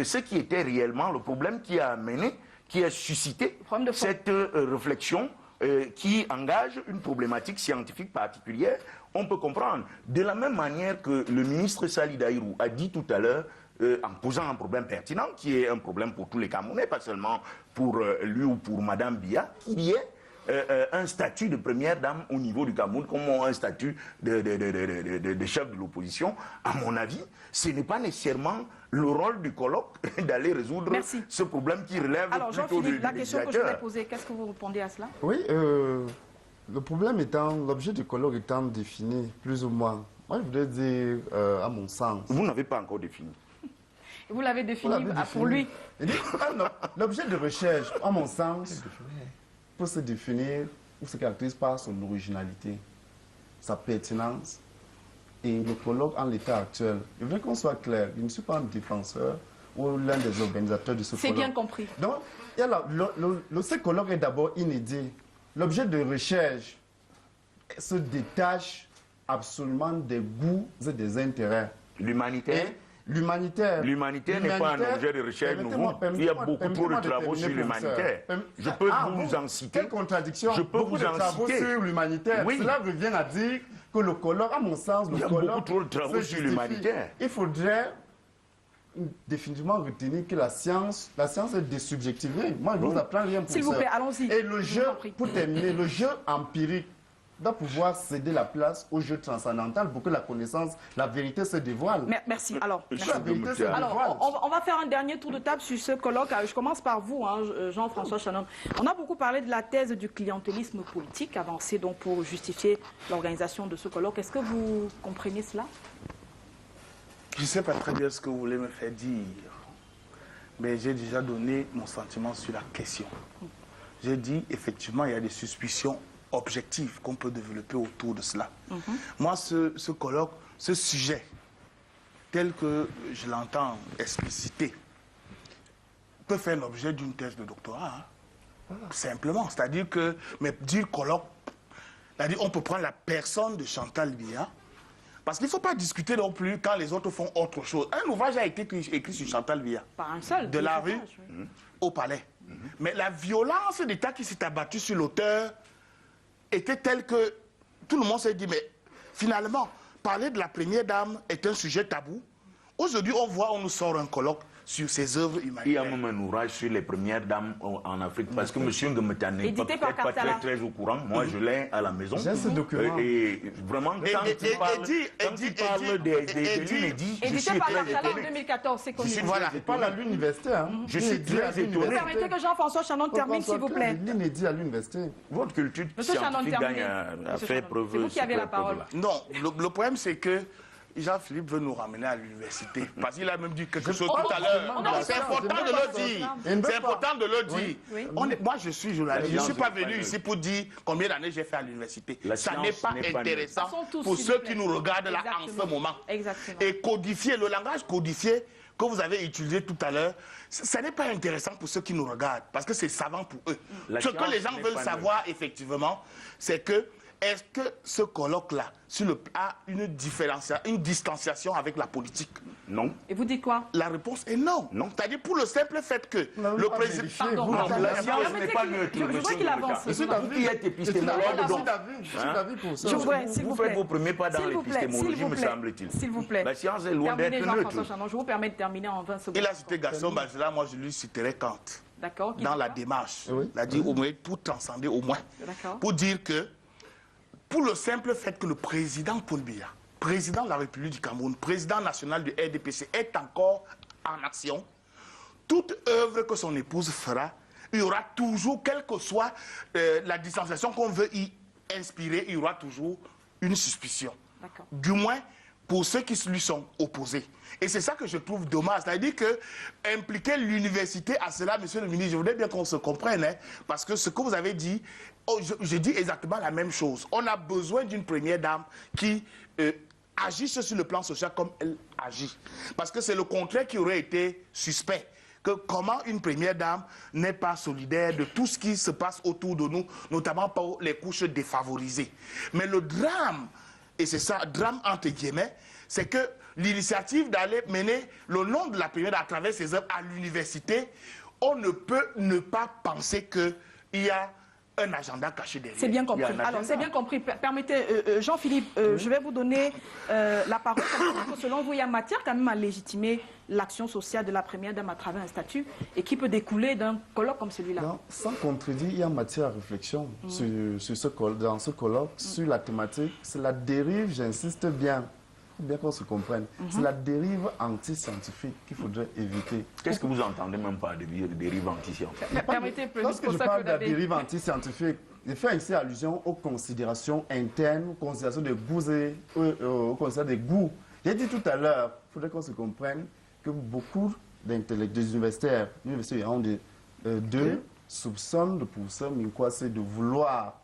Speaker 5: ce qui était réellement le problème qui a amené, qui a suscité cette réflexion qui engage une problématique scientifique particulière, on peut comprendre. De la même manière que le ministre Salih Daïrou a dit tout à l'heure, en posant un problème pertinent, qui est un problème pour tous les Camerounais, pas seulement pour lui ou pour Mme Biya, qu'il y ait un statut de première dame au niveau du Cameroun, comme un statut de chef de l'opposition. À mon avis, ce n'est pas nécessairement le rôle du colloque d'aller résoudre ce problème qui relève plutôt du législateur.
Speaker 3: La question que je voulais poser, qu'est-ce que vous répondez à cela?
Speaker 4: Oui, le problème étant, l'objet du colloque étant défini, plus ou moins. Moi, je voudrais dire, à mon sens...
Speaker 5: Vous n'avez pas encore défini.
Speaker 3: Vous l'avez défini pour lui.
Speaker 4: L'objet de recherche, à mon sens, peut se définir ou se caractérise par son originalité, sa pertinence et le colloque en l'état actuel. Je voudrais qu'on soit clair, je ne suis pas un défenseur ou l'un des organisateurs de ce colloque.
Speaker 3: C'est bien compris.
Speaker 4: Donc, ce colloque est d'abord inédit. L'objet de recherche se détache absolument des goûts et des intérêts.
Speaker 5: L'humanitaire.
Speaker 4: L'humanitaire
Speaker 5: n'est pas un objet de recherche nouveau. Il y a beaucoup trop de travaux sur l'humanitaire. Je peux vous en citer.
Speaker 4: Quelle contradiction?
Speaker 5: Je peux vous en
Speaker 4: travaux
Speaker 5: citer.
Speaker 4: Sur l'humanitaire.
Speaker 5: Oui.
Speaker 4: Cela revient à dire que le colloque, à mon sens,
Speaker 5: il y a beaucoup trop de travaux sur l'humanitaire.
Speaker 4: Il faudrait définitivement retenir que la science est désubjectivée. Moi, je ne vous apprends rien pour ça.
Speaker 3: S'il vous plaît, allons-y.
Speaker 4: Et le jeu, pour terminer, le jeu empirique doit pouvoir céder la place au jeu transcendantal pour que la connaissance, la vérité se dévoile.
Speaker 3: Merci. Alors,
Speaker 4: Alors
Speaker 3: on va faire un dernier tour de table sur ce colloque. Je commence par vous, Jean-François Chanon. On a beaucoup parlé de la thèse du clientélisme politique avancée donc pour justifier l'organisation de ce colloque. Est-ce que vous comprenez cela?
Speaker 6: Je ne sais pas très bien ce que vous voulez me faire dire, mais j'ai déjà donné mon sentiment sur la question. J'ai dit, effectivement, il y a des suspicions objectifs qu'on peut développer autour de cela. Moi, ce colloque, ce sujet, tel que je l'entends explicité, peut faire l'objet d'une thèse de doctorat. Simplement. C'est-à-dire que, mais dire colloque, c'est-à-dire on peut prendre la personne de Chantal Biya, parce qu'il ne faut pas discuter non plus quand les autres font autre chose. Un ouvrage a été écrit sur Chantal Biya.
Speaker 3: Pas un seul.
Speaker 6: De la rue au palais. Mais la violence d'État qui s'est abattue sur l'auteur était telle que tout le monde s'est dit, mais finalement, parler de la première dame est un sujet tabou. Aujourd'hui, on nous sort un colloque sur ses œuvres humanitaires.
Speaker 5: Il y a même un ouvrage sur les premières dames en Afrique, parce que M. Ngometa n'est peut-être pas très au courant. Moi, je l'ai à la maison.
Speaker 4: J'ai ce document.
Speaker 5: Et vraiment, quand il parle des l'UNEDI, je suis
Speaker 3: par
Speaker 5: très
Speaker 3: Cartala en
Speaker 5: étonné.
Speaker 3: 2014, c'est connu.
Speaker 4: Voilà, c'est pas à l'université.
Speaker 5: Je suis très étonné.
Speaker 3: Permettez que Jean-François Chanon termine, s'il vous plaît.
Speaker 4: L'UNEDI à l'université.
Speaker 5: Votre culture scientifique gagne à faire preuve.
Speaker 3: C'est vous qui avez la parole.
Speaker 6: Non, le problème, c'est que Jean-Philippe veut nous ramener à l'université. Parce qu'il a même dit quelque chose tout à l'heure. C'est important de le dire. C'est important de le dire. Moi, je suis journaliste. Je ne suis pas venu ici pour dire combien d'années j'ai fait à l'université. Ça n'est pas intéressant pour ceux qui nous regardent là en ce moment. Et codifier, le langage codifié que vous avez utilisé tout à l'heure, ça n'est pas intéressant pour ceux qui nous regardent. Parce que c'est savant pour eux. Ce que les gens veulent savoir, effectivement, c'est que est-ce que ce colloque-là a une distanciation avec la politique?
Speaker 5: Non.
Speaker 3: Et vous dites quoi?
Speaker 6: La réponse est non. C'est-à-dire pour le simple fait que le président...
Speaker 5: La science n'est pas neutre.
Speaker 3: Je vois qu'il avance.
Speaker 5: Vous qui êtes épistémologue, donc... Vous faites vos premiers pas dans l'épistémologie, me semble-t-il.
Speaker 3: S'il vous plaît.
Speaker 5: La science est loin d'être neutre.
Speaker 3: Je vous permets de terminer en 20 secondes.
Speaker 6: Il a cité Gaston Bachelard, moi je lui citerai Kant.
Speaker 3: D'accord.
Speaker 6: Dans la démarche. Il a dit au moins, pour transcender au moins. Pour dire que pour le simple fait que le président Paul Biya, président de la République du Cameroun, président national du RDPC, est encore en action, toute œuvre que son épouse fera, il y aura toujours, quelle que soit la distanciation qu'on veut y inspirer, il y aura toujours une suspicion. Du moins, pour ceux qui lui sont opposés. Et c'est ça que je trouve dommage. C'est-à-dire que impliquer l'université à cela, monsieur le ministre, je voudrais bien qu'on se comprenne, hein, parce que ce que vous avez dit, je dis exactement la même chose. On a besoin d'une première dame qui agisse sur le plan social comme elle agit. Parce que c'est le contraire qui aurait été suspect. Que comment une première dame n'est pas solidaire de tout ce qui se passe autour de nous, notamment pour les couches défavorisées. Mais le drame, et c'est ça, drame entre guillemets, c'est que l'initiative d'aller mener le nom de la première à travers ses œuvres à l'université, on ne peut ne pas penser qu'il y a un agenda caché derrière.
Speaker 3: C'est bien compris. Alors, c'est bien compris. Permettez, Jean-Philippe, je vais vous donner la parole. Parce que selon vous, il y a matière quand même à légitimer l'action sociale de la première dame à travers un statut et qui peut découler d'un colloque comme celui-là.
Speaker 4: Sans contredire, il y a matière à réflexion sur ce colloque, dans ce colloque, sur la thématique. C'est la dérive, j'insiste bien. Il faut bien qu'on se comprenne. C'est la dérive anti-scientifique qu'il faudrait éviter.
Speaker 5: Qu'est-ce que vous entendez même par dérive anti-scientifique?
Speaker 4: Lorsque je parle de la dérive anti-scientifique, je fais ici allusion aux considérations internes, aux considérations des goûts et aux considérations des goûts. J'ai dit tout à l'heure, il faudrait qu'on se comprenne que beaucoup d'intellectuels, des universitaires d'eux soupçonnent le professeur Minkwase de vouloir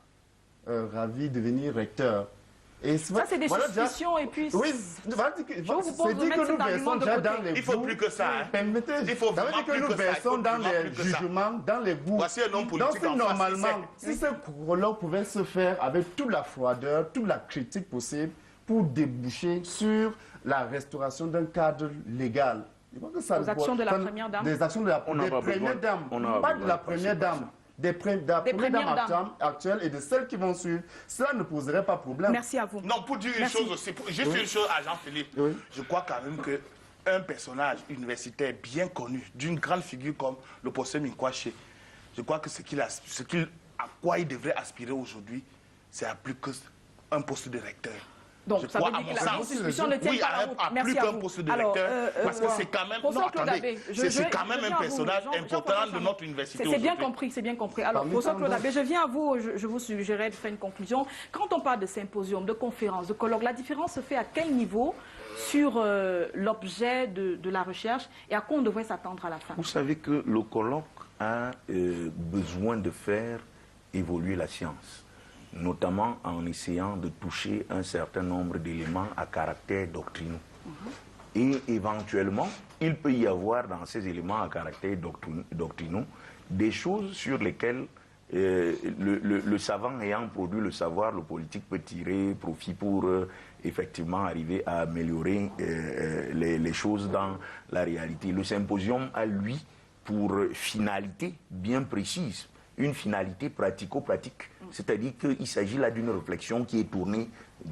Speaker 4: devenir recteur. Et
Speaker 3: ça, c'est des suspicions et puis...
Speaker 4: Oui, c'est dit que nous versons déjà dans les goûts.
Speaker 6: Il faut plus que ça. Hein.
Speaker 4: Permettez,
Speaker 6: il faut
Speaker 4: ça veut dire que nous versons dans les jugements, dans les goûts.
Speaker 6: Voici un homme politique
Speaker 4: donc, normalement, si ce colloque pouvait se faire avec toute la froideur, toute la critique possible, pour déboucher sur la restauration d'un cadre légal.
Speaker 3: Des actions de la première dame.
Speaker 4: Des actions de la première dame. Pas de la première dame. Des premières dames actuelles et de celles qui vont suivre, cela ne poserait pas problème.
Speaker 3: Merci à vous.
Speaker 6: Non, pour dire une chose aussi, juste une chose à Jean-Philippe, je crois quand même qu'un personnage universitaire bien connu, d'une grande figure comme le professeur Minkwase, je crois que à quoi il devrait aspirer aujourd'hui, c'est à plus qu'un poste de recteur.
Speaker 3: Donc, ça veut dire que la constitution ne tient pas la route.
Speaker 6: Merci à vous. Poste de recteur, parce que c'est quand même... Non, attendez, c'est quand même un personnage important de notre université.
Speaker 3: C'est bien compris, c'est bien compris. Alors, professeur Claude Abbé, je viens à vous, je vous suggérerais de faire une conclusion. Quand on parle de symposium, de conférence, de colloque, la différence se fait à quel niveau sur l'objet de la recherche et à quoi on devrait s'attendre à la fin?
Speaker 5: Vous savez que le colloque a besoin de faire évoluer la science, notamment en essayant de toucher un certain nombre d'éléments à caractère doctrinaux. Et éventuellement, il peut y avoir dans ces éléments à caractère doctrinaux des choses sur lesquelles le savant ayant produit le savoir, le politique peut tirer profit pour effectivement arriver à améliorer les choses dans la réalité. Le symposium a, lui, pour finalité bien précise, une finalité pratico-pratique. C'est-à-dire qu'il s'agit là d'une réflexion qui est tournée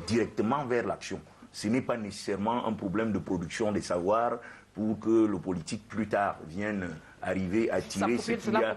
Speaker 5: directement vers l'action. Ce n'est pas nécessairement un problème de production des savoirs pour que le politique plus tard vienne arriver à tirer ce qu'il y a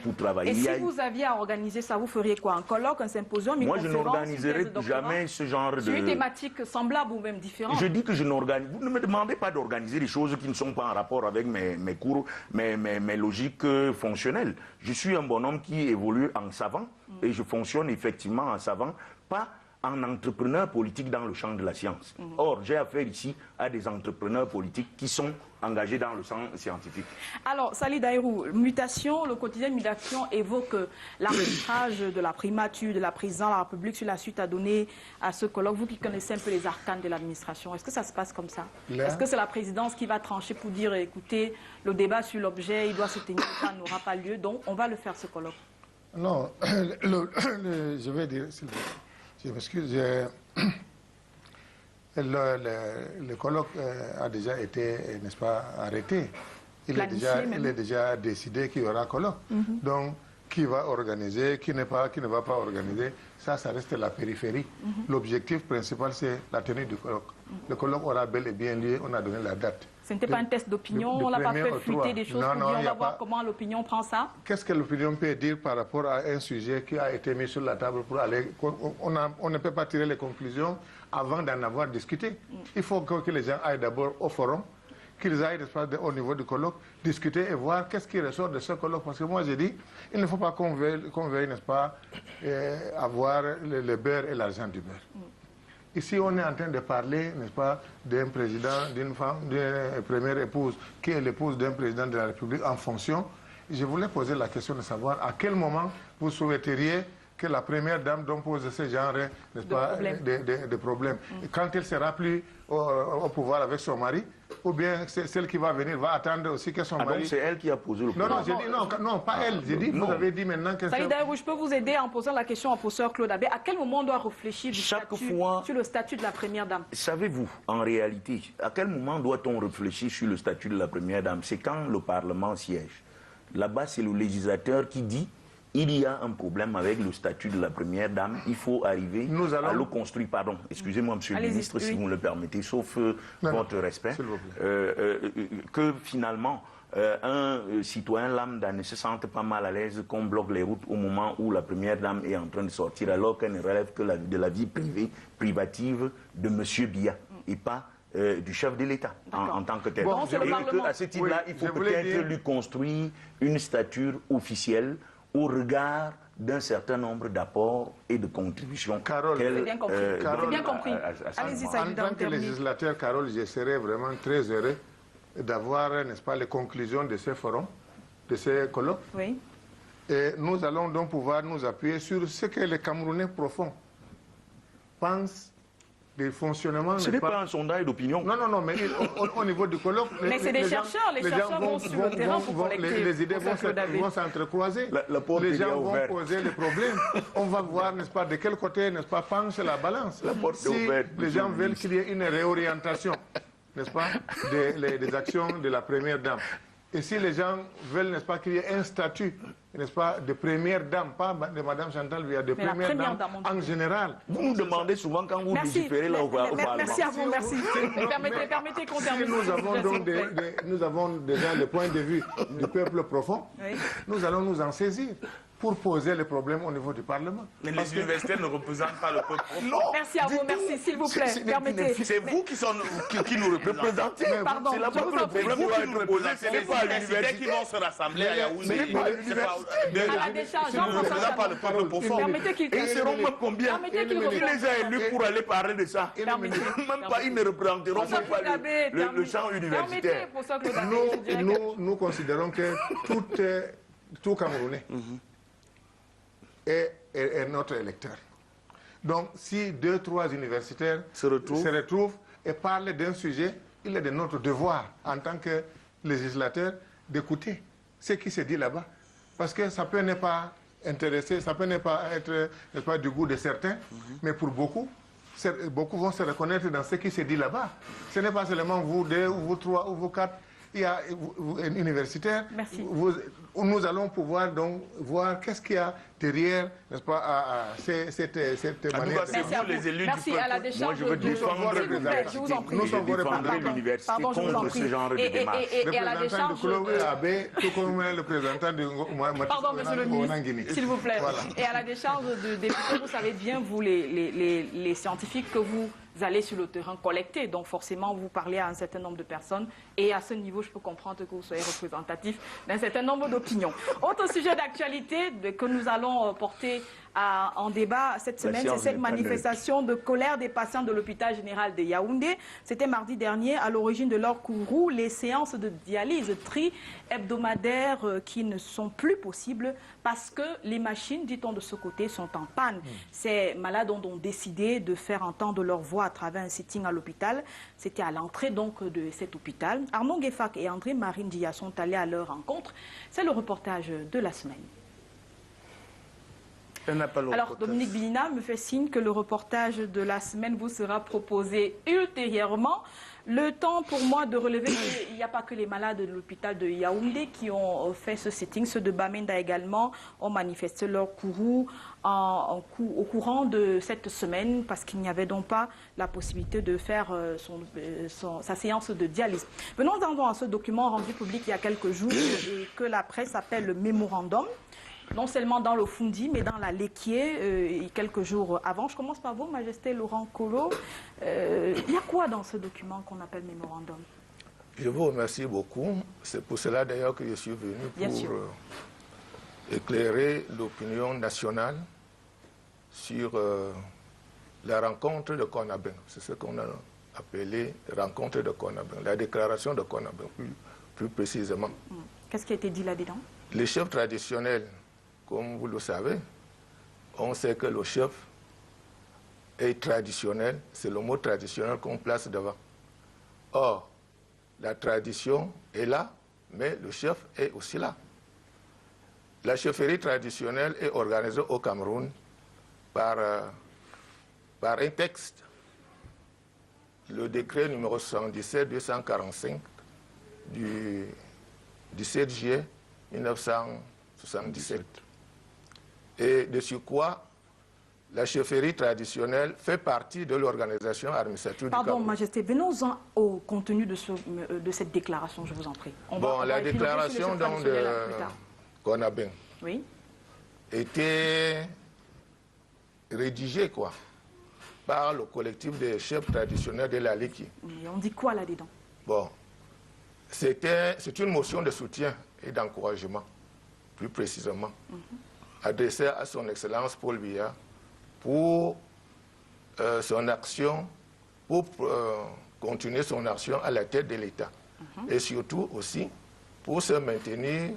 Speaker 5: pour travailler.
Speaker 3: Et si vous aviez à organiser ça, vous feriez quoi? Un colloque, un symposium, une conférence?
Speaker 5: Moi, je n'organiserai jamais ce genre de...
Speaker 3: Sur une thématique semblable ou même différente?
Speaker 5: Je dis que je n'organise... Vous ne me demandez pas d'organiser des choses qui ne sont pas en rapport avec mes cours, mes logiques fonctionnelles. Je suis un bonhomme qui évolue en savant et je fonctionne effectivement en savant, pas en entrepreneur politique dans le champ de la science. Or, j'ai affaire ici à des entrepreneurs politiques qui sont engagés dans le champ scientifique.
Speaker 3: Alors, Sali Daïrou, mutation, le quotidien Mutation évoque l'arbitrage de la primature, de la présidence de la République sur la suite à donner à ce colloque. Vous qui connaissez un peu les arcanes de l'administration, est-ce que ça se passe comme ça? Est-ce que c'est la présidence qui va trancher pour dire, écoutez, le débat sur l'objet, il doit se tenir, ça n'aura pas lieu, donc on va le faire ce colloque?
Speaker 7: Non, je vais dire... Je m'excuse. Le colloque a déjà été, n'est-ce pas, arrêté. Il est déjà décidé qu'il y aura colloque. Donc, qui va organiser, qui ne va pas organiser, ça reste la périphérie. L'objectif principal, c'est la tenue du colloque. Le colloque aura bel et bien lieu, on a donné la date.
Speaker 3: Ce n'était pas un test d'opinion, on n'a pas fait fuiter des choses pour dire on va voir comment l'opinion prend ça.
Speaker 7: Qu'est-ce que l'opinion peut dire par rapport à un sujet qui a été mis sur la table pour aller... On ne peut pas tirer les conclusions avant d'en avoir discuté. Il faut que les gens aillent d'abord au forum, qu'ils aillent au niveau du colloque, discuter et voir qu'est-ce qui ressort de ce colloque. Parce que moi, j'ai dit, il ne faut pas qu'on veuille, n'est-ce pas, avoir le beurre et l'argent du beurre. Ici, on est en train de parler, n'est-ce pas, d'un président, d'une femme, d'une première épouse, qui est l'épouse d'un président de la République en fonction. Je voulais poser la question de savoir à quel moment vous souhaiteriez que la première dame dont pose ce genre, n'est-ce pas, de problèmes. Quand elle sera plus au pouvoir avec son mari, ou bien celle qui va venir va attendre aussi que son mari...
Speaker 5: donc c'est elle qui a posé le problème.
Speaker 7: Non, j'ai dit non, pas elle. J'ai dit, vous avez dit maintenant que...
Speaker 3: Saïd Aïrou, je peux vous aider en posant la question au professeur Claude Abbé. À quel moment on doit réfléchir sur le statut de la première dame?
Speaker 5: Savez-vous, en réalité, à quel moment doit-on réfléchir sur le statut de la première dame? C'est quand le Parlement siège. Là-bas, c'est le législateur qui dit il y a un problème avec le statut de la première dame, il faut arriver à le construire. Pardon, excusez-moi, monsieur le ministre, si vous me le permettez, sauf votre respect, que finalement, un citoyen lambda ne se sente pas mal à l'aise qu'on bloque les routes au moment où la première dame est en train de sortir, alors qu'elle ne relève que de la vie privée, privative de monsieur Biya, et pas du chef de l'État en tant que tel.
Speaker 3: Bon,
Speaker 5: et à ce titre-là, il faut peut-être lui construire une stature officielle au regard d'un certain nombre d'apports et de contributions.
Speaker 7: Carole,
Speaker 3: c'est bien compris. C'est bien compris.
Speaker 7: Allez-y, en tant que législateur, Carole, je serais vraiment très heureux d'avoir, n'est-ce pas, les conclusions de ces forums, de ces colloques.
Speaker 3: Oui.
Speaker 7: Et nous allons donc pouvoir nous appuyer sur ce que les Camerounais profonds pensent des fonctionnements.
Speaker 5: Ce n'est pas un sondage d'opinion.
Speaker 7: Non, mais au niveau du colloque...
Speaker 3: Mais c'est des chercheurs, les chercheurs vont sur le terrain pour collecter.
Speaker 7: Les idées vont s'entrecroiser. Les gens vont poser les problèmes. On va voir, n'est-ce pas, de quel côté, n'est-ce pas, penche la balance. Si les gens veulent qu'il y ait une réorientation, n'est-ce pas, des actions de la première dame. Et si les gens veulent, n'est-ce pas, qu'il y ait un statut, n'est-ce pas, de première dame, pas de Madame Chantal Biya, de première dame en général.
Speaker 5: Vous nous demandez souvent quand vous légiférez là au Parlement.
Speaker 3: Merci à vous, merci. Permettez qu'on termine.
Speaker 7: Nous avons déjà le point de vue du peuple profond. Nous allons nous en saisir pour poser les problèmes au niveau du Parlement.
Speaker 6: Mais les universitaires ne représentent pas le peuple profond.
Speaker 3: Merci à vous, merci, s'il vous plaît. Permettez.
Speaker 6: C'est vous qui nous représentez.
Speaker 3: Pardon,
Speaker 5: c'est là-bas que le problème doit être posé.
Speaker 6: C'est les universités qui vont se rassembler à Yaoundé.
Speaker 3: À la décharge,
Speaker 6: Jean-François pas le peuple profond.
Speaker 3: Permettez qu'il
Speaker 5: Ils seront même combien? Qui les a élus pour aller parler de ça? Même pas, ils ne représenteront même pas le champ universitaire.
Speaker 7: Nous considérons que tout Camerounais est notre électeur. Donc, si 2-3 universitaires se retrouvent et parlent d'un sujet, il est de notre devoir, en tant que législateur, d'écouter ce qui se dit là-bas. Parce que ça peut ne pas intéresser, ça peut ne pas être du goût de certains, mais pour beaucoup vont se reconnaître dans ce qui se dit là-bas. Ce n'est pas seulement vous deux, ou vous trois, ou vous quatre. Il y a un universitaire.
Speaker 3: Merci.
Speaker 7: Nous allons pouvoir donc voir qu'est-ce qu'il y a derrière, n'est-ce pas, à cette manière.
Speaker 6: Merci à vous, les élus
Speaker 3: du peuple. À la décharge.
Speaker 5: Moi, je veux défendre
Speaker 3: je vous en prie.
Speaker 7: Nous sommes
Speaker 5: l'université contre ce genre de démarche.
Speaker 3: Et à la décharge.
Speaker 7: Tout comme le représentant de
Speaker 3: Pardon, monsieur le ministre, s'il vous plaît. Voilà. Et à la décharge de député, vous savez bien, vous, les scientifiques, que vous allez sur le terrain collecter. Donc forcément, vous parlez à un certain nombre de personnes. Et à ce niveau, je peux comprendre que vous soyez représentatif d'un certain nombre d'opinions. Autre sujet d'actualité que nous allons porter en débat cette semaine, c'est cette manifestation de colère des patients de l'hôpital général de Yaoundé. C'était mardi dernier, à l'origine de leur courroux, les séances de dialyse hebdomadaires qui ne sont plus possibles parce que les machines, dit-on de ce côté, sont en panne. Ces malades ont donc décidé de faire entendre leur voix à travers un sitting à l'hôpital. C'était à l'entrée donc de cet hôpital. Armand Gueffak et André Marine Dia sont allés à leur rencontre. C'est le reportage de la semaine. Alors, Dominique Bilina me fait signe que le reportage de la semaine vous sera proposé ultérieurement. Le temps pour moi de relever qu'il n'y a pas que les malades de l'hôpital de Yaoundé qui ont fait ce sitting. Ceux de Bamenda également ont manifesté leur courroux au courant de cette semaine parce qu'il n'y avait donc pas la possibilité de faire sa séance de dialyse. Venons-en à ce document rendu public il y a quelques jours et que la presse appelle le mémorandum. Non seulement dans le Fundi, mais dans la Léquier, quelques jours avant. Je commence par vous, Majesté Laurent Kolo. Il y a quoi dans ce document qu'on appelle mémorandum?
Speaker 8: Je vous remercie beaucoup. C'est pour cela d'ailleurs que je suis venu pour éclairer l'opinion nationale sur la rencontre de Konabeng. C'est ce qu'on a appelé rencontre de Konabeng, la déclaration de Konabeng, plus précisément.
Speaker 3: Qu'est-ce qui a été dit là-dedans? Les
Speaker 8: chefs traditionnels, comme vous le savez, on sait que le chef est traditionnel, c'est le mot traditionnel qu'on place devant. Or, la tradition est là, mais le chef est aussi là. La chefferie traditionnelle est organisée au Cameroun par un texte, le décret numéro 77-245 du 17 juillet 1977. Et de ce quoi la chefferie traditionnelle fait partie de l'organisation administrative du Cameroun.
Speaker 3: Pardon, Majesté, venons-en au contenu de cette déclaration, je vous en prie.
Speaker 8: La déclaration de Konabeng était rédigée par le collectif des chefs traditionnels de la Liki.
Speaker 3: Et on dit quoi là-dedans?
Speaker 8: C'est une motion de soutien et d'encouragement, plus précisément, adressée à son Excellence Paul Biya pour son action, pour continuer son action à la tête de l'État. Et surtout aussi pour se maintenir,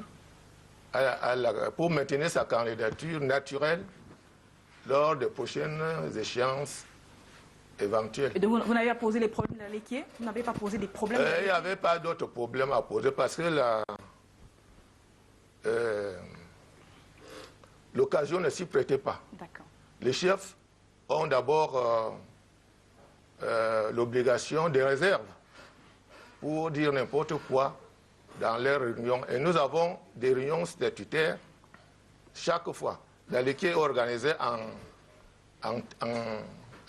Speaker 8: pour maintenir sa candidature naturelle lors des prochaines échéances éventuelles.
Speaker 3: Et donc vous n'avez pas posé les problèmes de la Léquier? Vous n'avez pas posé des problèmes?
Speaker 8: Il n'y avait pas d'autres problèmes à poser parce que l'occasion ne s'y prêtait pas. Les chefs ont d'abord l'obligation de réserve pour dire n'importe quoi dans leurs réunions. Et nous avons des réunions statutaires chaque fois. La Léquier est organisée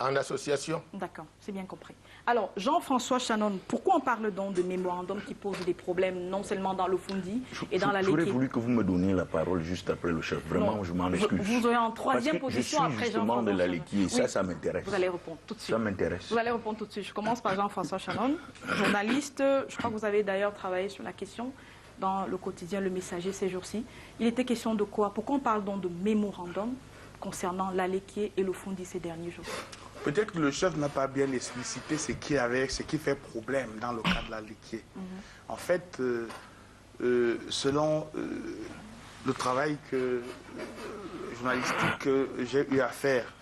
Speaker 8: en association.
Speaker 3: D'accord, c'est bien compris. Alors, Jean-François Chanon, pourquoi on parle donc de mémorandum qui pose des problèmes non seulement dans le Fundi et dans la Léquier?
Speaker 5: J'aurais voulu que vous me donniez la parole juste après le chef. Vraiment, je m'en excuse.
Speaker 3: Vous aurez en troisième position après Jean-François
Speaker 5: de la Léquier.
Speaker 3: Oui.
Speaker 5: Ça m'intéresse.
Speaker 3: Vous allez répondre tout de suite.
Speaker 5: Ça m'intéresse.
Speaker 3: Vous allez répondre tout de suite. Je commence par Jean-François Chanon, journaliste. Je crois que vous avez d'ailleurs travaillé sur la question dans le quotidien Le Messager ces jours-ci. Il était question de quoi? Pourquoi on parle donc de mémorandum concernant la Léquier et le Fundi ces derniers jours?
Speaker 6: Peut-être que le chef n'a pas bien explicité ce qui fait problème dans le cas de la Léquier. En fait, selon le travail journalistique que j'ai eu à faire,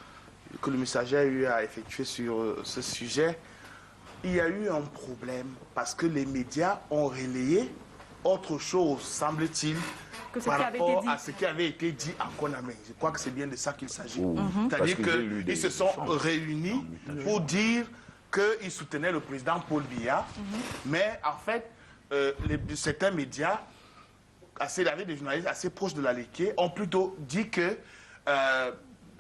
Speaker 6: que le Messager a eu à effectuer sur ce sujet, il y a eu un problème parce que les médias ont relayé autre chose, semble-t-il, par rapport à ce qui avait été dit en Konabeng. Je crois que c'est bien de ça qu'il s'agit. C'est-à-dire qu'ils se sont réunis pour dire qu'ils soutenaient le président Paul Biya, mais en fait, certains médias, avec des journalistes assez proches de la Léquier, ont plutôt dit que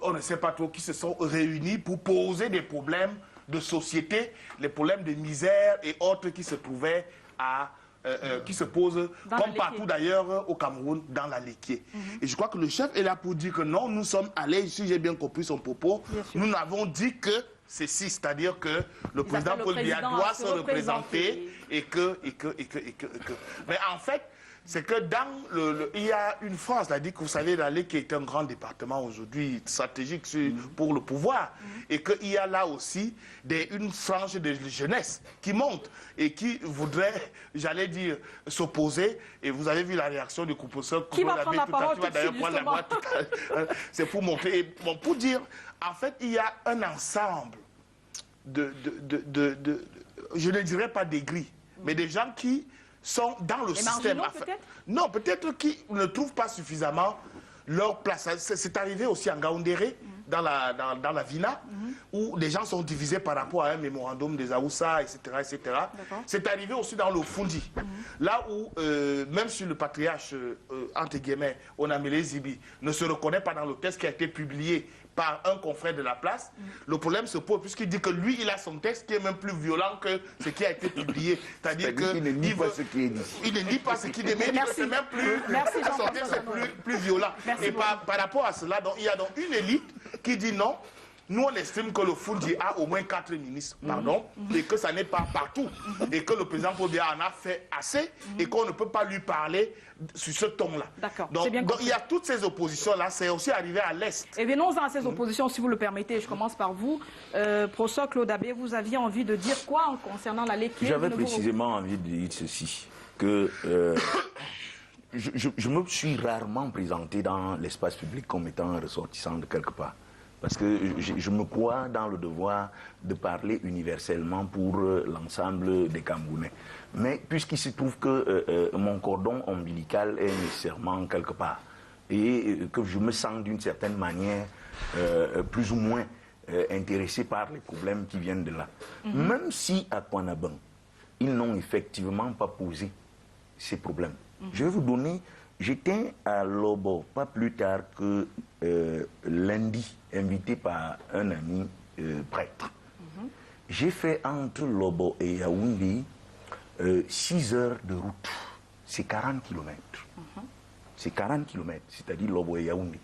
Speaker 6: on ne sait pas trop, qui se sont réunis pour poser des problèmes de société, les problèmes de misère et autres qui se trouvaient qui se posent, comme partout d'ailleurs au Cameroun, dans la Léquier. Et je crois que le chef est là pour dire que non, nous sommes allés, si j'ai bien compris son propos, nous n'avons dit que ceci, c'est-à-dire que le président Paul Biya doit se représenter et que. Mais en fait, c'est que il y a une phrase, là, dit que vous savez, la Léquier est un grand département aujourd'hui stratégique pour le pouvoir, et qu'il y a là aussi une frange de jeunesse qui monte et qui voudrait, j'allais dire, s'opposer. Et vous avez vu la réaction du compositeur.
Speaker 3: Qui va prendre la parole tout de suite, justement.
Speaker 6: C'est pour montrer. Et bon, pour dire, en fait, il y a un ensemble je ne dirais pas des grilles, mais des gens qui sont dans le système. Non, peut-être qu'ils ne trouvent pas suffisamment leur place. C'est arrivé aussi en Gaoundéré, dans la Vina, où les gens sont divisés par rapport à un mémorandum des Aoussa, etc. etc. C'est arrivé aussi dans le Fundi, là où, même si le patriarche, entre guillemets, Onamele Zibi, ne se reconnaît pas dans le texte qui a été publié par un confrère de la place, le problème se pose puisqu'il dit que lui, il a son texte qui est même plus violent que ce qui a été publié. C'est-à-dire qu'il
Speaker 5: ne lit pas ce qui est dit.
Speaker 6: Il ne lit pas ce qui est dit, mais il dit que c'est même plus... son texte est plus violent. Et par rapport à cela, donc, il y a donc une élite qui dit non, Nous, on estime que le Foundi a au moins 4 ministres, pardon, et que ça n'est pas partout. Et que le président Paul-Biya en a fait assez et qu'on ne peut pas lui parler sur ce ton-là.
Speaker 3: D'accord.
Speaker 6: Donc il y a toutes ces oppositions-là, c'est aussi arrivé à l'Est.
Speaker 3: Et venons-en à ces oppositions, si vous le permettez. Je commence par vous. Professeur Claude Abbé, vous aviez envie de dire quoi concernant la lecture?
Speaker 5: J'avais précisément envie de dire ceci, que je me suis rarement présenté dans l'espace public comme étant ressortissant de quelque part. Parce que je me crois dans le devoir de parler universellement pour l'ensemble des Camerounais. Mais puisqu'il se trouve que mon cordon ombilical est nécessairement quelque part, et que je me sens d'une certaine manière plus ou moins intéressé par les problèmes qui viennent de là. Même si à Kouanaban, ils n'ont effectivement pas posé ces problèmes. Je vais vous donner, j'étais à Lobo, pas plus tard que lundi, invité par un ami prêtre. J'ai fait entre Lobo et Yaoundé 6 heures de route. C'est 40 km. C'est 40 km, c'est-à-dire Lobo et Yaoundé.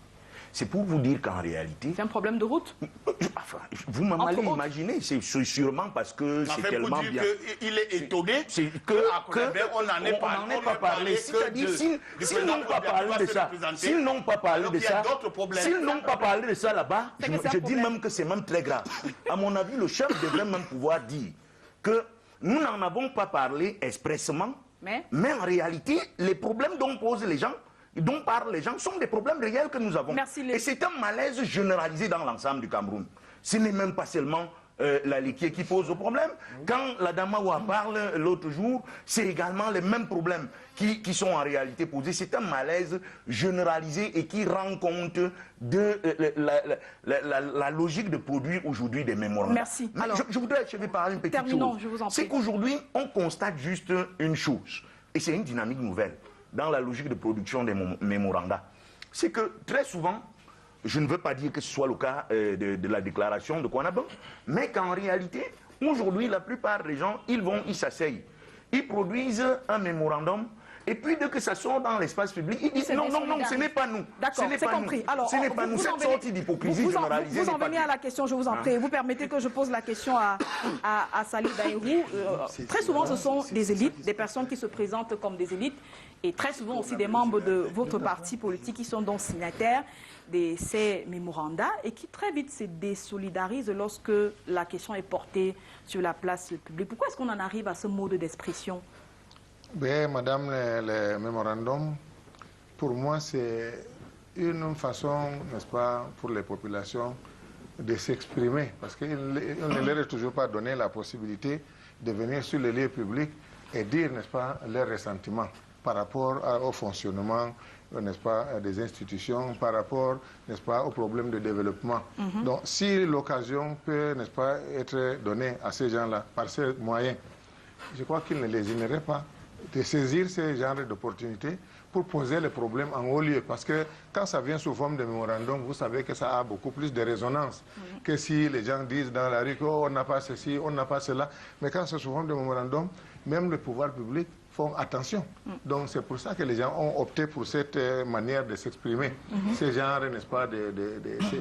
Speaker 5: C'est pour vous dire qu'en réalité...
Speaker 3: C'est un problème de route?
Speaker 5: Vous m'allez imaginer, c'est sûrement parce que c'est tellement bien.
Speaker 6: Il est étonné qu'on n'en ait pas parlé.
Speaker 5: C'est-à-dire, s'ils n'ont pas parlé de ça, s'ils n'ont pas parlé de ça là-bas, je dis même que c'est même très grave. À mon avis, le chef devrait même pouvoir dire que nous n'en avons pas parlé expressément, mais en réalité, les problèmes dont posent les gens, dont parlent les gens, sont des problèmes réels que nous avons. Et c'est un malaise généralisé dans l'ensemble du Cameroun. Ce n'est même pas seulement la Liquier qui pose le problème. Quand la Damawa parle l'autre jour, c'est également les mêmes problèmes qui sont en réalité posés. C'est un malaise généralisé et qui rend compte de la logique de produire aujourd'hui des mémorandums.
Speaker 3: Merci.
Speaker 5: Alors, je vais parler une petite chose. C'est qu'aujourd'hui, on constate juste une chose, et c'est une dynamique nouvelle dans la logique de production des mémorandums. C'est que très souvent, je ne veux pas dire que ce soit le cas de la déclaration de Kouanaban, mais qu'en réalité, aujourd'hui, la plupart des gens, ils s'asseyent, ils produisent un mémorandum, et puis dès que ça sort dans l'espace public, ils disent non, ce n'est pas nous.
Speaker 3: D'accord, c'est compris. Alors,
Speaker 5: ce n'est pas nous, cette sortie d'hypocrisie généralisée.
Speaker 3: Vous en venez à la question, je vous en prie. Vous permettez que je pose la question à Salih Daïrou. Très souvent, ce sont des élites, des personnes qui se présentent comme des élites, et très souvent aussi des membres de votre parti politique qui sont donc signataires de ces mémorandas et qui très vite se désolidarisent lorsque la question est portée sur la place publique. Pourquoi est-ce qu'on en arrive à ce mode d'expression?
Speaker 7: Bien, madame, les mémorandums, pour moi, c'est une façon, n'est-ce pas, pour les populations de s'exprimer. Parce qu'on ne leur a toujours pas donné la possibilité de venir sur les lieux publics et dire, n'est-ce pas, leurs ressentiments par rapport au fonctionnement, n'est-ce pas, des institutions, par rapport, n'est-ce pas, aux problèmes de développement. Donc, si l'occasion peut, n'est-ce pas, être donnée à ces gens-là par ces moyens, je crois qu'ils ne les ignoreraient pas de saisir ces genres d'opportunités pour poser les problèmes en haut lieu. Parce que quand ça vient sous forme de mémorandum, vous savez que ça a beaucoup plus de résonance que si les gens disent dans la rue qu'on n'a pas ceci, on n'a pas cela. Mais quand c'est sous forme de mémorandum, même le pouvoir public font attention. Donc c'est pour ça que les gens ont opté pour cette manière de s'exprimer, ces genres, n'est-ce pas,